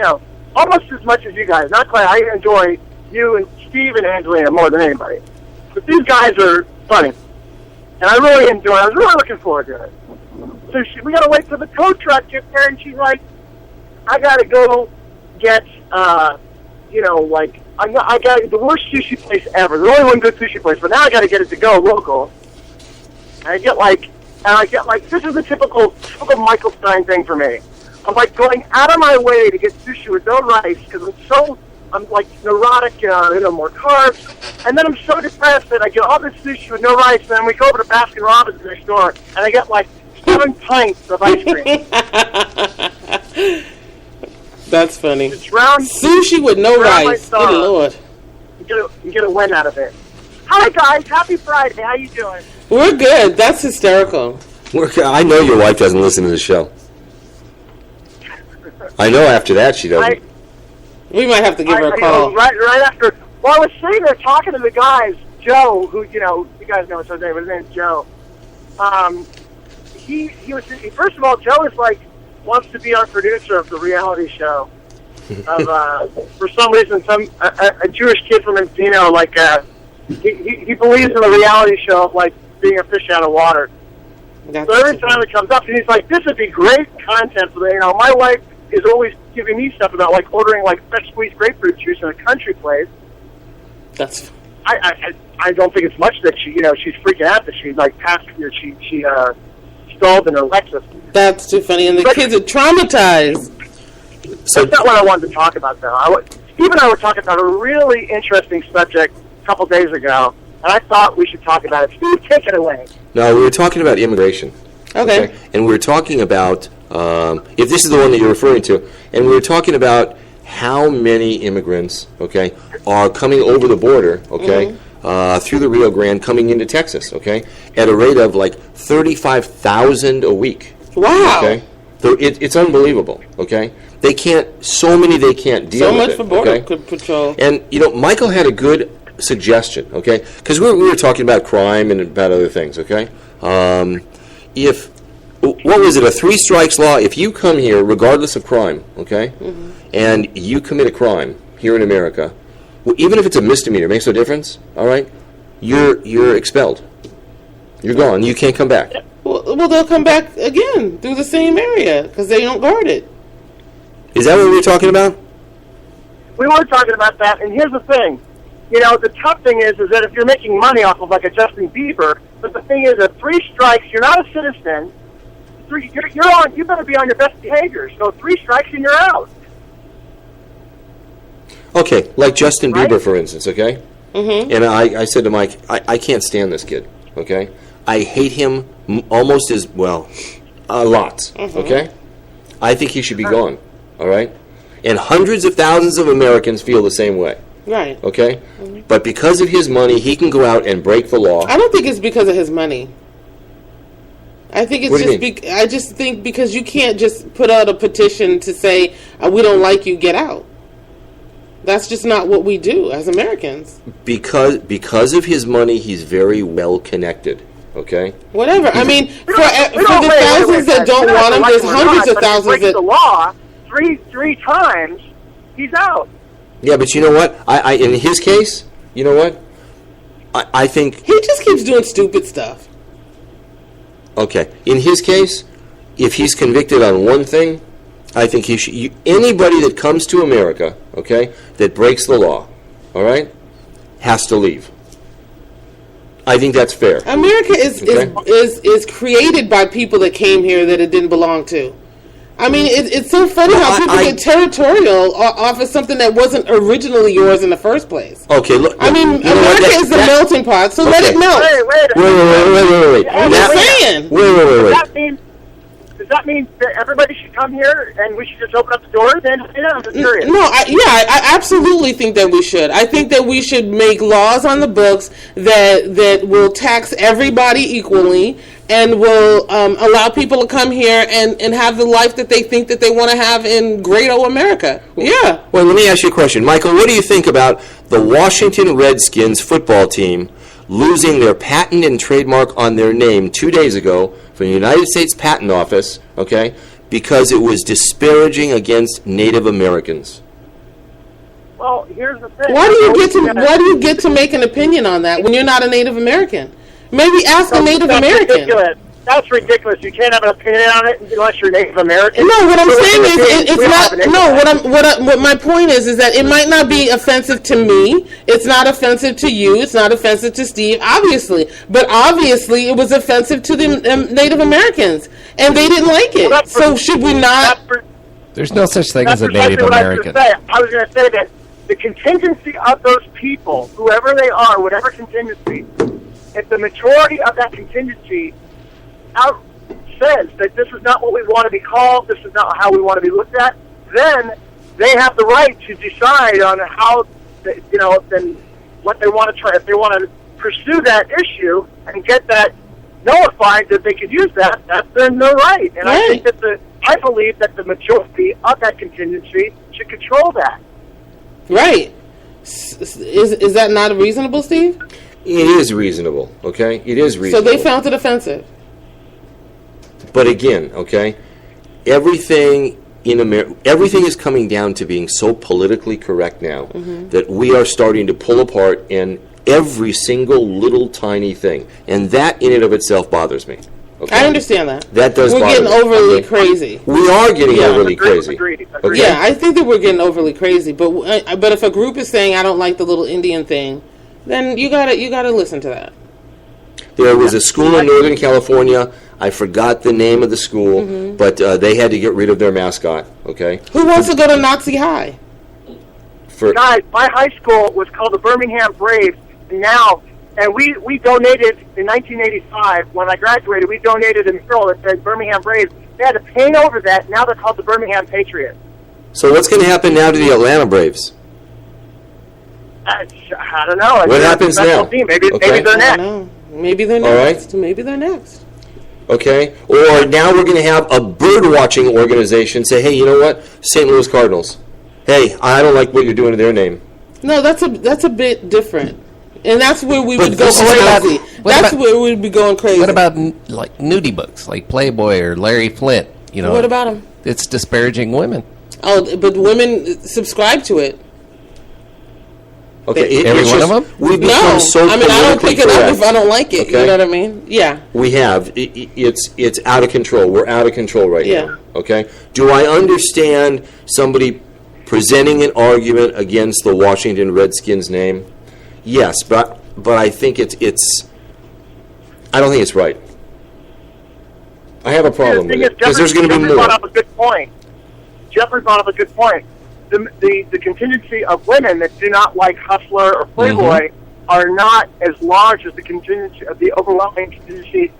almost as much as you guys. Not quite. I enjoy you and Steve and Angelina more than anybody. But these guys are funny. And I really enjoy it. I was really looking forward to it. So we got to wait for the tow truck gets there, and she's like, I got to go get, I got the worst sushi place ever. There's only one good sushi place, but now I got to get it to go local. And I get like, this is the typical Michael Stein thing for me. I'm like going out of my way to get sushi with no rice because I'm like neurotic, more carbs. And then I'm so depressed that I get all this sushi with no rice. And then we go over to Baskin Robbins next door, and I get like 7 pints of ice cream. That's funny. It's round sushi with no rice. Good Lord. You get a win out of it. Hi guys, happy Friday. How you doing? We're good. That's hysterical. I know your wife doesn't listen to the show. I know after that she doesn't. We might have to give her a call. Right after. Well, I was sitting there talking to the guys, Joe, who you guys know his name. His name's Joe. He was first of all, Joe is like wants to be our producer of the reality show. For some reason, a Jewish kid from Encino, he believes in the reality show of like being a fish out of water. So every time it comes up, and he's like, "This would be great content for the." My wife is always giving me stuff about like ordering like fresh squeezed grapefruit juice in a country place. That's. I don't think it's much that she's freaking out that she like passed she stalled in her Lexus. That's too funny, and the kids are traumatized. So that's not what I wanted to talk about, though. Steve and I were talking about a really interesting subject a couple days ago, and I thought we should talk about it. Steve, take it away. No, we were talking about immigration. Okay. And we were talking about, if this is the one that you're referring to, and we were talking about how many immigrants, are coming over the border, through the Rio Grande, coming into Texas, at a rate of like 35,000 a week. Wow. Okay? So it's unbelievable, They can't deal with it. So much for border patrol. And, Michael had a good suggestion, because we were talking about crime and about other things, what was it, a 3 strikes law? If you come here, regardless of crime, and you commit a crime here in America, even if it's a misdemeanor, makes no difference, all right? You're expelled. You're gone. You can't come back. Well, they'll come back again through the same area because they don't guard it. Is that what we were talking about? We were talking about that, and here's the thing. The tough thing is that if you're making money off of like a Justin Bieber, but the thing is that 3 strikes, you're not a citizen. You better be on your best behavior. So 3 strikes and you're out. Okay, like Justin Bieber, for instance, Mm-hmm. And I said to Mike, I can't stand this kid, I hate him almost as, a lot, Mm-hmm. I think he should be gone, all right? And hundreds of thousands of Americans feel the same way. Right. Okay? Mm-hmm. But because of his money, he can go out and break the law. I don't think it's because of his money. I think it's I just think because you can't just put out a petition to say, we don't like you, get out. That's just not what we do as Americans. Because of his money, he's very well connected. Whatever. I mean, for the thousands that don't want him, there's hundreds of thousands that. Breaks the law three times, he's out. Yeah, but you know what? I in his case, you know what? I think he just keeps doing stupid stuff. Okay, in his case, if he's convicted on one thing, I think he should. Anybody that comes to America, that breaks the law, all right, has to leave. I think that's fair. America is created by people that came here that it didn't belong to. I mean, it's so funny how people get territorial off of something that wasn't originally yours in the first place. Okay, look. I mean, America is the melting pot, so let it melt. Wait. I'm just saying. Wait. Does that mean that everybody should come here and we should just open up the doors? And I'm just curious. No, I absolutely think that we should. I think that we should make laws on the books that will tax everybody equally and will allow people to come here and have the life that they think that they want to have in great old America. Yeah. Well, let me ask you a question. Michael, what do you think about the Washington Redskins football team losing their patent and trademark on their name 2 days ago from the United States Patent Office, because it was disparaging against Native Americans? Well, here's the thing. Why do you get to make an opinion on that when you're not a Native American? Maybe ask a Native American. Ridiculous. That's ridiculous. You can't have an opinion on it unless you're Native American. No, what I'm saying is it's not. No, what my point is that it might not be offensive to me. It's not offensive to you. It's not offensive to Steve, obviously. But obviously, it was offensive to the Native Americans, and they didn't like it. So should we not? There's no such thing as a Native American. I was going to say that the contingency of those people, whoever they are, whatever contingency, if the majority of that contingency says that this is not what we want to be called, this is not how we want to be looked at, then they have the right to decide on how, then what they want to try. If they want to pursue that issue and get that nullified, that they could use that, that's their right. And I think I believe that the majority of that contingency should control that. Right. Is that not reasonable, Steve? It is reasonable, okay? It is reasonable. So they found it offensive. But again, okay, everything in America, everything is coming down to being so politically correct now that we are starting to pull apart in every single little tiny thing. And that in and of itself bothers me. Okay? I understand that. That does We're bother getting me. overly crazy. We are getting overly crazy. Agreed. Okay? Yeah, I think that we're getting overly crazy. But if a group is saying, I don't like the little Indian thing, then you gotta listen to that. There was a school in Northern California. I forgot the name of the school, but they had to get rid of their mascot. Okay. Who wants to go to Nazi High? Guys, my high school was called the Birmingham Braves, and we donated in 1985 when I graduated. We donated a mural that said Birmingham Braves. They had to paint over that. Now they're called the Birmingham Patriots. So what's going to happen now to the Atlanta Braves? I don't know. What happens now? Maybe they're next. Maybe they're next. All right. Maybe they're next. Okay, or now we're going to have a bird-watching organization say, hey, you know what, St. Louis Cardinals, hey, I don't like what you're doing to their name. No, that's a bit different. And that's where we would go crazy. That's where we'd be going crazy. What about like nudie books, like Playboy or Larry Flint? What about them? It's disparaging women. Oh, but women subscribe to it. Okay, every one of them? We've become so I don't pick it up if I don't like it. Okay. You know what I mean? Yeah. We have. It's out of control. We're out of control right now. Okay? Do I understand somebody presenting an argument against the Washington Redskins name? Yes, but I think it's I don't think it's right. I have a problem with it because there's going to be more. Jeffrey brought up a good point. The contingency of women that do not like Hustler or Playboy are not as large as the contingency of the overwhelming contingency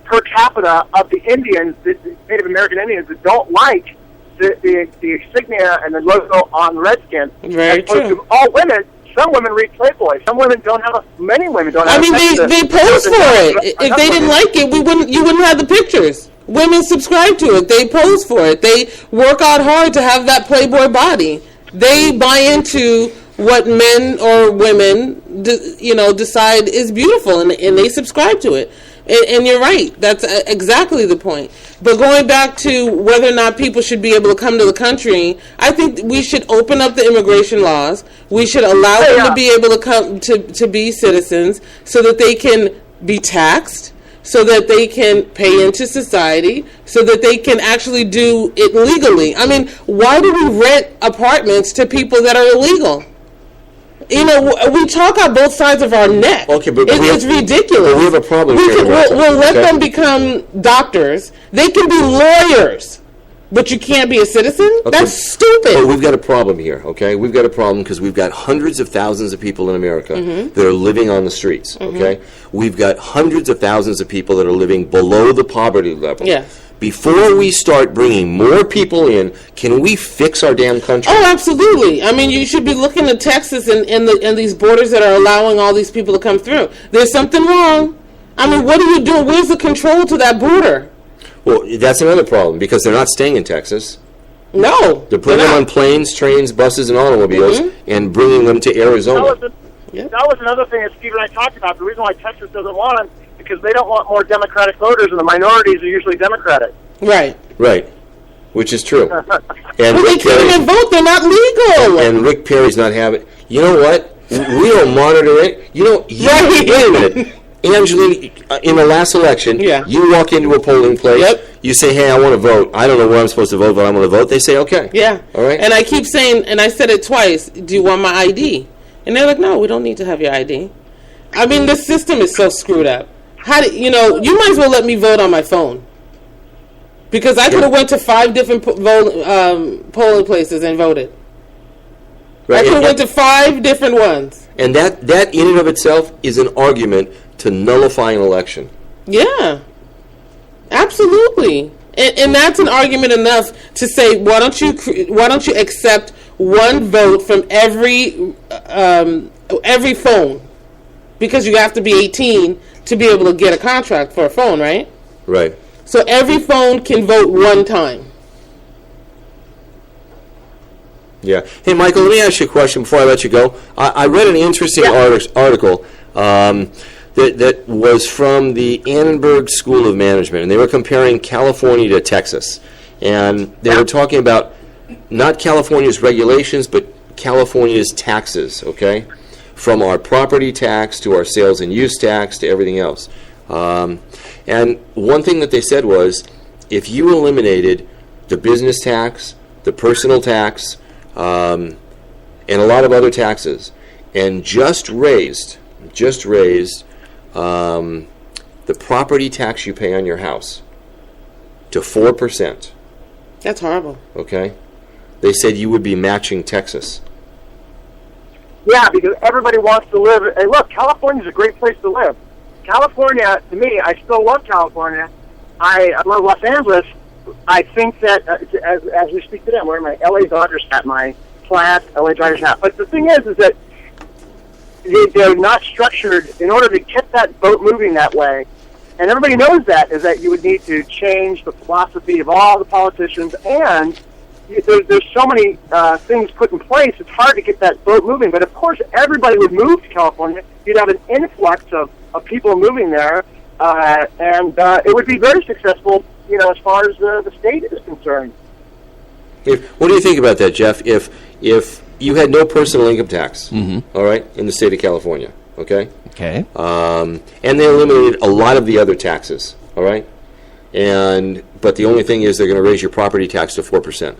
per capita of the Indians, the Native American Indians, that don't like the insignia and the logo on Redskins. Very true. To all women, some women read Playboy. Some women don't have. Many women don't have. I mean, they pose for it. If they didn't like it, you wouldn't have the pictures. Women subscribe to it. They pose for it. They work out hard to have that Playboy body. They buy into what men or women, decide is beautiful, and they subscribe to it. And you're right. That's exactly the point. But going back to whether or not people should be able to come to the country, I think we should open up the immigration laws. We should allow them to be able to come to be citizens so that they can be taxed, so that they can pay into society, so that they can actually do it legally. I mean, why do we rent apartments to people that are illegal? We talk on both sides of our neck. Okay, but it's ridiculous. But we have a problem here. We'll let them become doctors. They can be lawyers, but you can't be a citizen? Okay. That's stupid. But we've got a problem here, okay? We've got a problem because we've got hundreds of thousands of people in America that are living on the streets, okay? We've got hundreds of thousands of people that are living below the poverty level. Yes. Before we start bringing more people in, can we fix our damn country? Oh, absolutely. I mean, you should be looking at Texas and these borders that are allowing all these people to come through. There's something wrong. I mean, what are you doing? Where's the control to that border? Well, that's another problem, because they're not staying in Texas. No. They're putting them on planes, trains, buses, and automobiles and bringing them to Arizona. That was another thing that Steve and I talked about. The reason why Texas doesn't want them because they don't want more Democratic voters, and the minorities are usually Democratic. Right. Right. Which is true. And they can't even vote. They're not legal. And Rick Perry's not having... You know what? We don't monitor it. Wait a minute. Angeline, in the last election, you walk into a polling place, you say, hey, I want to vote. I don't know where I'm supposed to vote, but I'm going to vote. They say, okay. Yeah. All right. And I keep saying, and I said it twice, do you want my ID? And they're like, no, we don't need to have your ID. I mean, the system is so screwed up. You might as well let me vote on my phone. Because I could have went to 5 different polling places and voted. Right. I could have went to 5 different ones. And that in and of itself is an argument to nullify an election. Yeah, absolutely. And that's an argument enough to say, why don't you accept one vote from every phone, because you have to be 18 to be able to get a contract for a phone, right? Right. So every phone can vote one time. Yeah. Hey, Michael, let me ask you a question before I let you go. I read an interesting article that was from the Annenberg School of Management, and they were comparing California to Texas. And they were talking about not California's regulations, but California's taxes, okay? From our property tax to our sales and use tax to everything else. And one thing that they said was, if you eliminated the business tax, the personal tax, and a lot of other taxes, and just raised the property tax you pay on your house to 4%. That's horrible. Okay? They said you would be matching Texas. Yeah, because everybody wants to live. Hey, look, California's a great place to live. California, to me, I still love California. I love Los Angeles. I think that, as we speak today, I'm wearing my LA Dodgers hat, my plaid LA Dodgers hat. But the thing is that they're not structured in order to get that boat moving that way. And everybody knows that, is that you would need to change the philosophy of all the politicians, and there's so many things put in place, it's hard to get that boat moving. But of course, everybody would move to California. You'd have an influx of people moving there, and it would be very successful, as far as the state is concerned. What do you think about that, Jeff? If you had no personal income tax, all right, in the state of California, okay? Okay. And they eliminated a lot of the other taxes, all right? But the only thing is they're going to raise your property tax to 4%.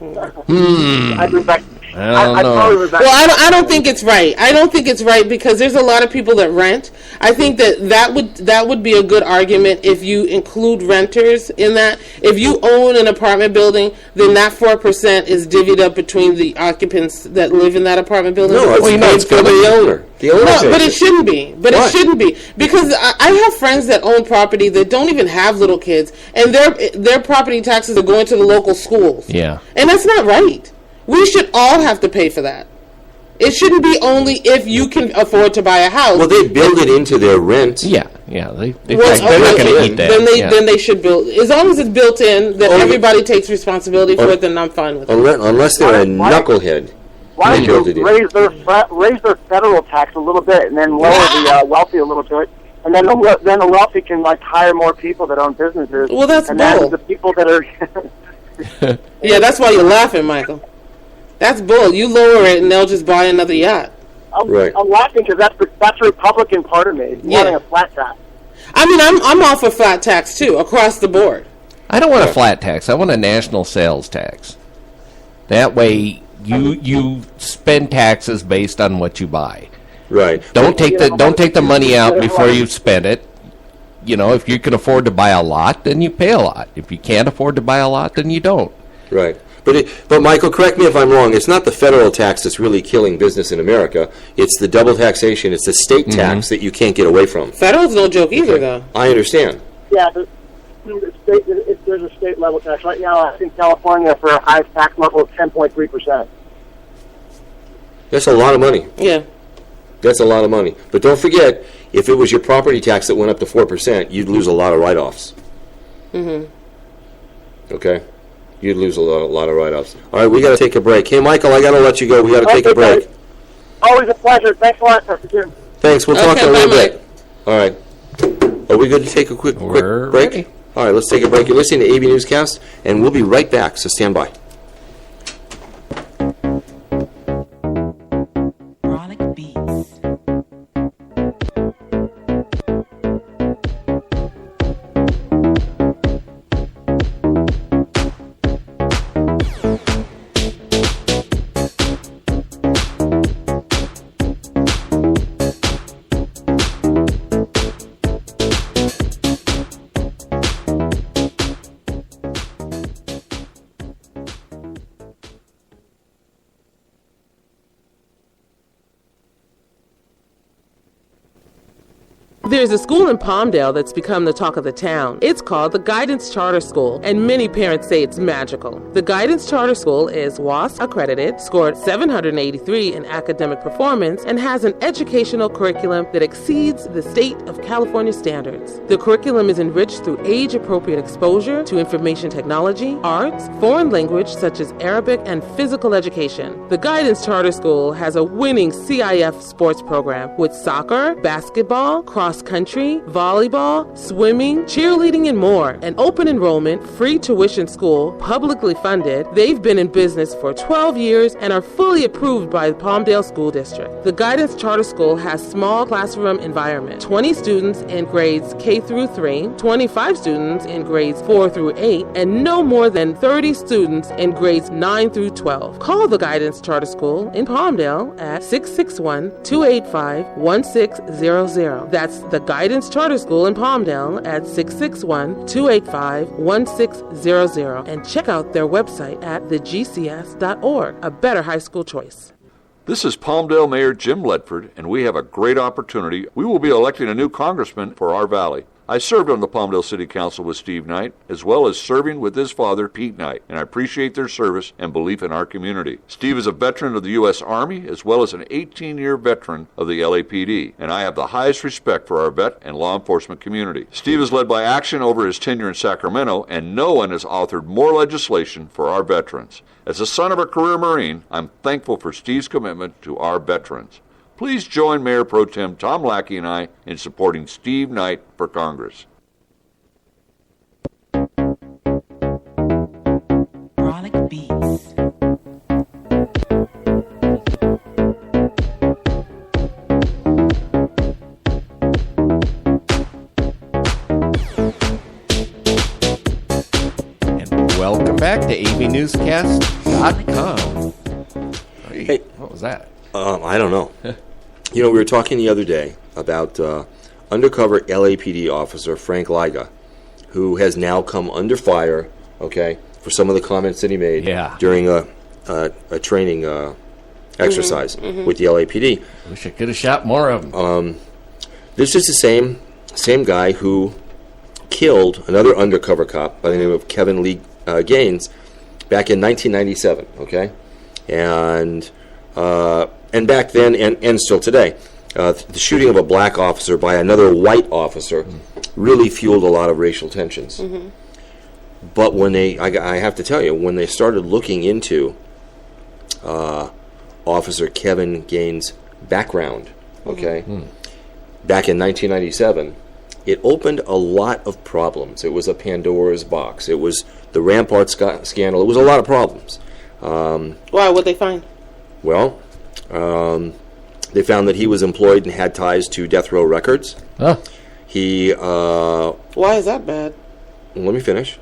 I think that. I don't know. Well, I don't think it's right. I don't think it's right because there's a lot of people that rent. I think that would be a good argument if you include renters in that. If you own an apartment building, then that 4% is divvied up between the occupants that live in that apartment building. No, it's for the owner. The owner. No, but it shouldn't be. It shouldn't be, because I have friends that own property that don't even have little kids, and their property taxes are going to the local schools. Yeah, and that's not right. We should all have to pay for that. It shouldn't be only if you can afford to buy a house. Well, they build it into their rent. Yeah. They're not going to eat that. Then they should build. As long as it's built in, that everybody takes responsibility for it, then I'm fine with it. Unless they're a knucklehead. Why don't you raise their federal tax a little bit and then lower the wealthy a little bit, and then the wealthy can hire more people that own businesses. Well, that's bull. And the people that are. Yeah, that's why you're laughing, Michael. That's bull. You lower it, and they'll just buy another yacht. I'm laughing because that's the Republican part of me, wanting a flat tax. I mean, I'm all for flat tax too, across the board. I don't want a flat tax. I want a national sales tax. That way, you spend taxes based on what you buy. Right. Don't take the money out before you spend it. If you can afford to buy a lot, then you pay a lot. If you can't afford to buy a lot, then you don't. Right. But Michael, correct me if I'm wrong. It's not the federal tax that's really killing business in America. It's the double taxation. It's the state tax that you can't get away from. Federal's no joke either, though. I understand. Yeah, there's a state level tax right now. I think California for a highest tax level is 10.3%. That's a lot of money. Yeah. That's a lot of money. But don't forget, if it was your property tax that went up to 4%, you'd lose a lot of write-offs. Okay? You'd lose a lot of write-offs. All right, we got to take a break. Hey, Michael, I got to let you go. We got to take a break. Guys. Always a pleasure. Thanks a lot, Dr. Jim. Thanks. We'll talk in a little bit. All right. Are we good to take a quick break? Ready. All right, let's take a break. You're listening to AV Newscast, and we'll be right back, so stand by. There's a school in Palmdale that's become the talk of the town. It's called the Guidance Charter School, and many parents say it's magical. The Guidance Charter School is WASP accredited, scored 783 in academic performance, and has an educational curriculum that exceeds the state of California standards. The curriculum is enriched through age-appropriate exposure to information technology, arts, foreign language such as Arabic, and physical education. The Guidance Charter School has a winning CIF sports program with soccer, basketball, cross-country, volleyball, swimming, cheerleading, and more. An open enrollment, free tuition school, publicly funded. They've been in business for 12 years and are fully approved by the Palmdale School District. The Guidance Charter School has small classroom environment, 20 students in grades K through 3, 25 students in grades 4 through 8, and no more than 30 students in grades 9 through 12. Call the Guidance Charter School in Palmdale at 661-285-1600. That's the Guidance Charter School in Palmdale at 661-285-1600. And check out their website at thegcs.org. A better high school choice. This is Palmdale Mayor Jim Ledford, and we have a great opportunity. We will be electing a new congressman for our valley. I served on the Palmdale City Council with Steve Knight, as well as serving with his father, Pete Knight, and I appreciate their service and belief in our community. Steve is a veteran of the U.S. Army, as well as an 18-year veteran of the LAPD, and I have the highest respect for our vet and law enforcement community. Steve has led by action over his tenure in Sacramento, and no one has authored more legislation for our veterans. As a son of a career Marine, I'm thankful for Steve's commitment to our veterans. Please join Mayor Pro Tem Tom Lackey and I in supporting Steve Knight for Congress. Frolic Beats. And welcome back to AVNewsCast.com. Hey, what was that? I don't know. We were talking the other day about undercover LAPD officer Frank Liga, who has now come under fire, for some of the comments that he made during a training exercise with the LAPD. Wish I could have shot more of them. This is the same guy who killed another undercover cop by the name of Kevin Lee Gaines back in 1997, And back then, and still today, the shooting of a black officer by another white officer really fueled a lot of racial tensions. But when I have to tell you, when they started looking into Officer Kevin Gaines' background, back in 1997, it opened a lot of problems. It was a Pandora's box. It was the Rampart scandal. It was a lot of problems. Why? What'd they find? Well, they found that he was employed and had ties to Death Row Records. Huh. He. Why is that bad? Let me finish.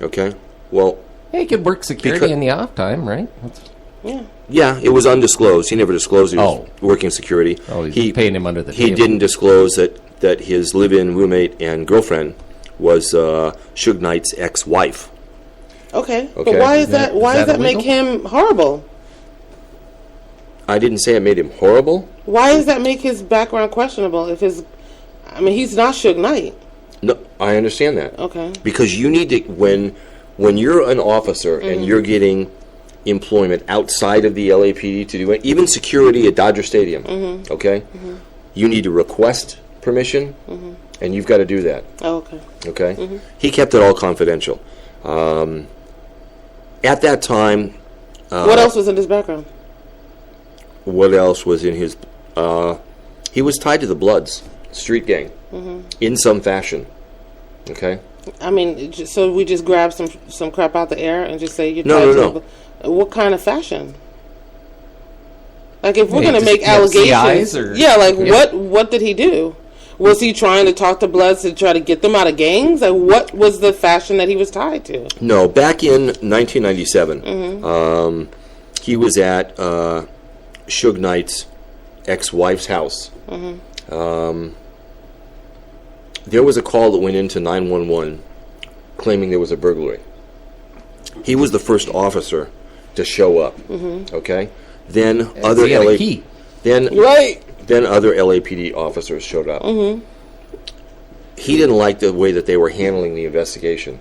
Okay. Well. Hey, he could work security in the off time, right? Yeah, it was undisclosed. He never disclosed he was working security. Oh, he's paying him under the table. He didn't disclose that his live-in roommate and girlfriend was Suge Knight's ex-wife. Okay. But why is that? Why does that make him horrible? I didn't say it made him horrible. Why does that make his background questionable? He's not Suge Knight. No, I understand that. Okay. Because you need to, when you're an officer and you're getting employment outside of the LAPD to do it, even security at Dodger Stadium, you need to request permission, and you've got to do that. Oh, okay. He kept it all confidential. At that time... what else was in his background? What else was in his... he was tied to the Bloods, street gang, in some fashion. So we just grab some crap out the air and just say you're tied No. What kind of fashion? Like, if we're going to make allegations... what did he do? Was he trying to talk to Bloods to try to get them out of gangs? Like, what was the fashion that he was tied to? No, back in 1997, he was at Suge Knight's ex-wife's house. There was a call that went into 911 claiming there was a burglary. He was the first officer to show up. Then other LAPD officers showed up. he didn't like the way that they were handling the investigation.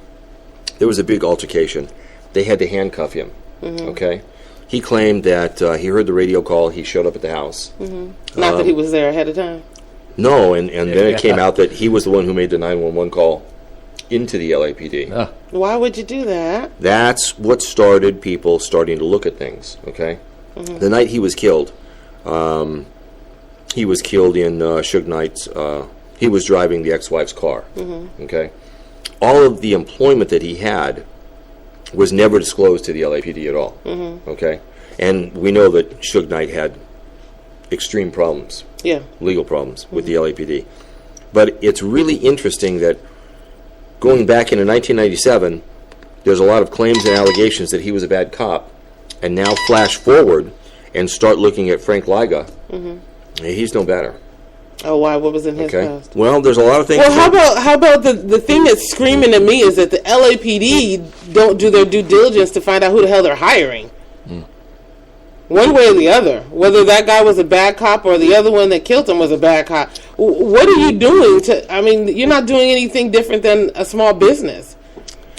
There was a big altercation. They had to handcuff him. Okay, he claimed that he heard the radio call. He showed up at the house. Not that he was there ahead of time. No, and then it came out that he was the one who made the 911 call into the LAPD. Why would you do that? That's what started people starting to look at things. Okay, the night he was killed in Suge Knight's. He was driving the ex-wife's car. Okay, all of the employment that he had was never disclosed to the LAPD at all. Okay, and we know that Suge Knight had extreme problems, legal problems with the LAPD. But it's really interesting that going back into 1997, there's a lot of claims and allegations that he was a bad cop, and now flash forward and start looking at Frank Liga. He's no better. Oh, why? What was in his past? Well, there's a lot of things. Well, how about the thing that's screaming at me is that the LAPD don't do their due diligence to find out who the hell they're hiring. One way or the other. Whether that guy was a bad cop or the other one that killed him was a bad cop. What are you doing you're not doing anything different than a small business.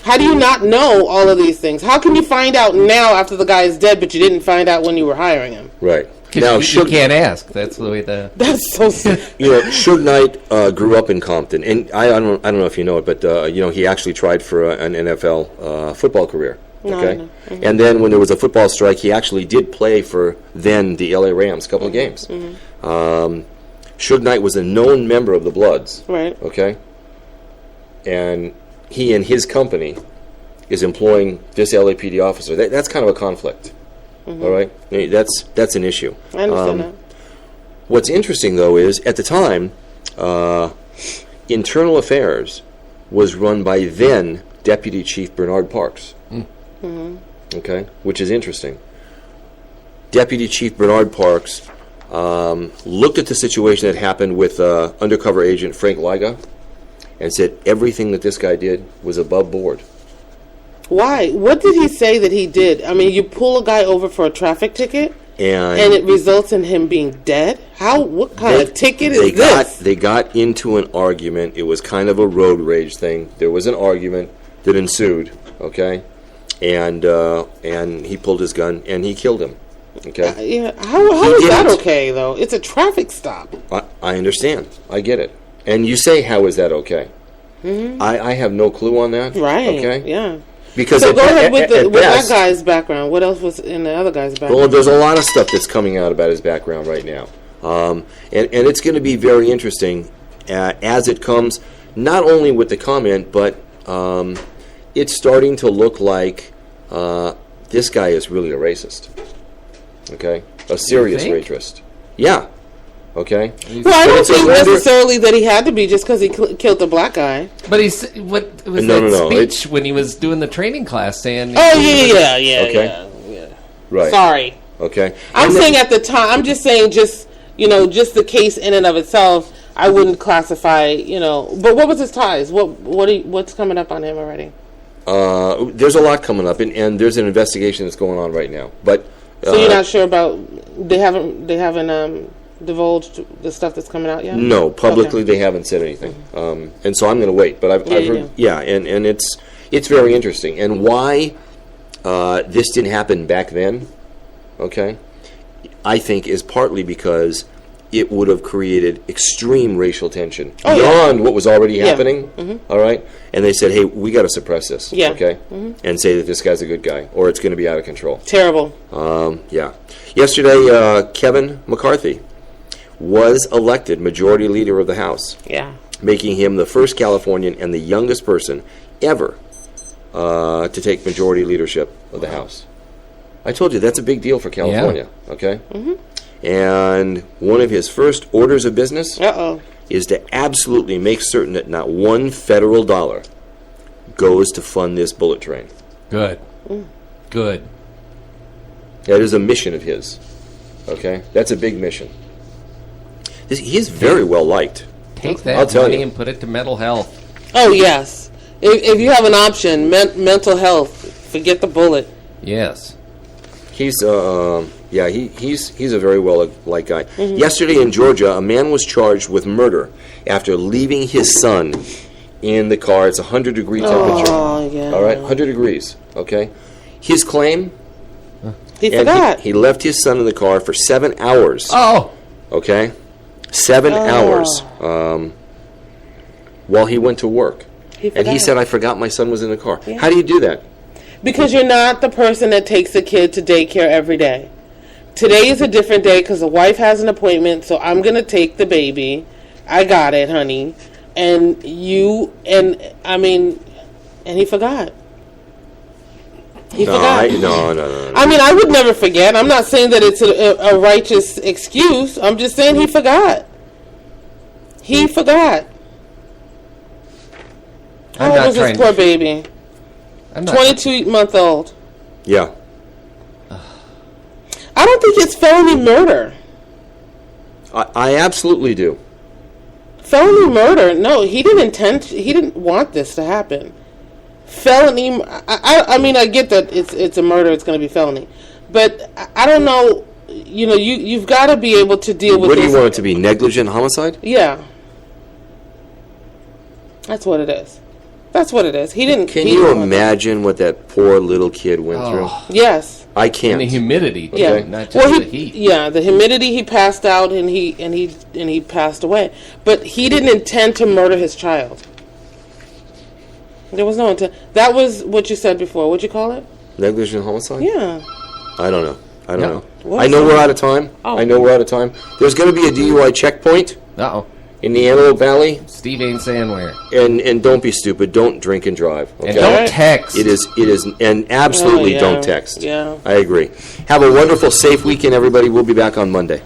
How do you not know all of these things? How can you find out now after the guy is dead, but you didn't find out when you were hiring him? Right. Now, you can't ask. That's the way That's so sick. Suge Knight grew up in Compton, and I don't know if you know it, but he actually tried for an NFL football career. Okay, No. And then when there was a football strike, he actually did play for then the LA Rams a couple of games. Suge Knight was a known member of the Bloods. Right. Okay, and he and his company is employing this LAPD officer. That's kind of a conflict. All right, that's an issue. I understand that. What's interesting, though, is at the time, Internal Affairs was run by then Deputy Chief Bernard Parks. Okay, which is interesting. Deputy Chief Bernard Parks looked at the situation that happened with undercover agent Frank Liga and said everything that this guy did was above board. Why? What did he say that he did? I mean, you pull a guy over for a traffic ticket, and it results in him being dead? What kind of ticket is this? They got into an argument. It was kind of a road rage thing. There was an argument that ensued, okay? And he pulled his gun, and he killed him, okay? How is that okay, though? It's a traffic stop. I understand. I get it. And you say, how is that okay? I have no clue on that. Right, okay? Yeah. Because so go ahead with that guy's background. What else was in the other guy's background? Well, there's a lot of stuff that's coming out about his background right now. And it's going to be very interesting as it comes, not only with the comment, but it's starting to look like this guy is really a racist. Okay? A serious racist. Yeah. Okay? Well, I don't think necessarily that he had to be just because he killed the black guy. But what was that speech when he was doing the training class saying... Oh, yeah. Okay. Right. Sorry. Okay. I'm saying at the time, I'm just saying just the case in and of itself, I wouldn't classify, But what was his ties? What's coming up on him already? There's a lot coming up, and there's an investigation that's going on right now. But so you're not sure about... They haven't divulged the stuff that's coming out yet? No, publicly they haven't said anything, and so I'm going to wait. But I've heard, and it's very interesting. And why this didn't happen back then, okay, I think is partly because it would have created extreme racial tension beyond what was already happening. All right, and they said, hey, we got to suppress this, okay, and say that this guy's a good guy, or it's going to be out of control. Terrible. Yesterday, Kevin McCarthy was elected Majority Leader of the House. Yeah. Making him the first Californian and the youngest person ever to take majority leadership of the House. I told you, that's a big deal for California, okay? And one of his first orders of business is to absolutely make certain that not one federal dollar goes to fund this bullet train. Good. Good. That is a mission of his, okay? That's a big mission. He is very well liked. Take that money and put it to mental health. Oh, yes. If you have an option, mental health, forget the bullet. Yes. He's Yeah, he's a very well-liked guy. Yesterday in Georgia, a man was charged with murder after leaving his son in the car. It's 100-degree temperature. Oh, yeah. All right, 100 degrees, okay? His claim, He forgot. he left his son in the car for 7 hours. Oh! Okay? 7 hours while he went to work. And he said, I forgot my son was in the car. Yeah. How do you do that? Because you're not the person that takes the kid to daycare every day. Today is a different day because the wife has an appointment, so I'm going to take the baby. I got it, honey. And he forgot. He forgot. No. I mean, I would never forget. I'm not saying that it's a righteous excuse. I'm just saying he forgot. He forgot. How old was this poor baby? 22-month-old. Yeah. I don't think it's felony murder. I absolutely do. Felony murder? No, he didn't want this to happen. Felony. I mean, I get that it's a murder. It's going to be felony, but I don't know. You know, you've got to be able to deal with. What do you want it to be? Negligent homicide? Yeah, that's what it is. That's what it is. He didn't. Can you imagine what that poor little kid went through? Yes. I can't. And the humidity, too, Yeah. not just the heat. Yeah, the humidity. He passed out and he passed away. But he didn't intend to murder his child. There was no intent. That was what you said before. What'd you call it? Negligent homicide? Yeah. I don't know. What I know is we're that? out of time. Oh. I know we're out of time. There's going to be a DUI checkpoint Uh-oh. in the Antelope Valley. Steve ain't saying where. And don't be stupid. Don't drink and drive. Okay? And don't text. It is, and absolutely Oh, yeah. don't text. Yeah. I agree. Have a wonderful, safe weekend, everybody. We'll be back on Monday.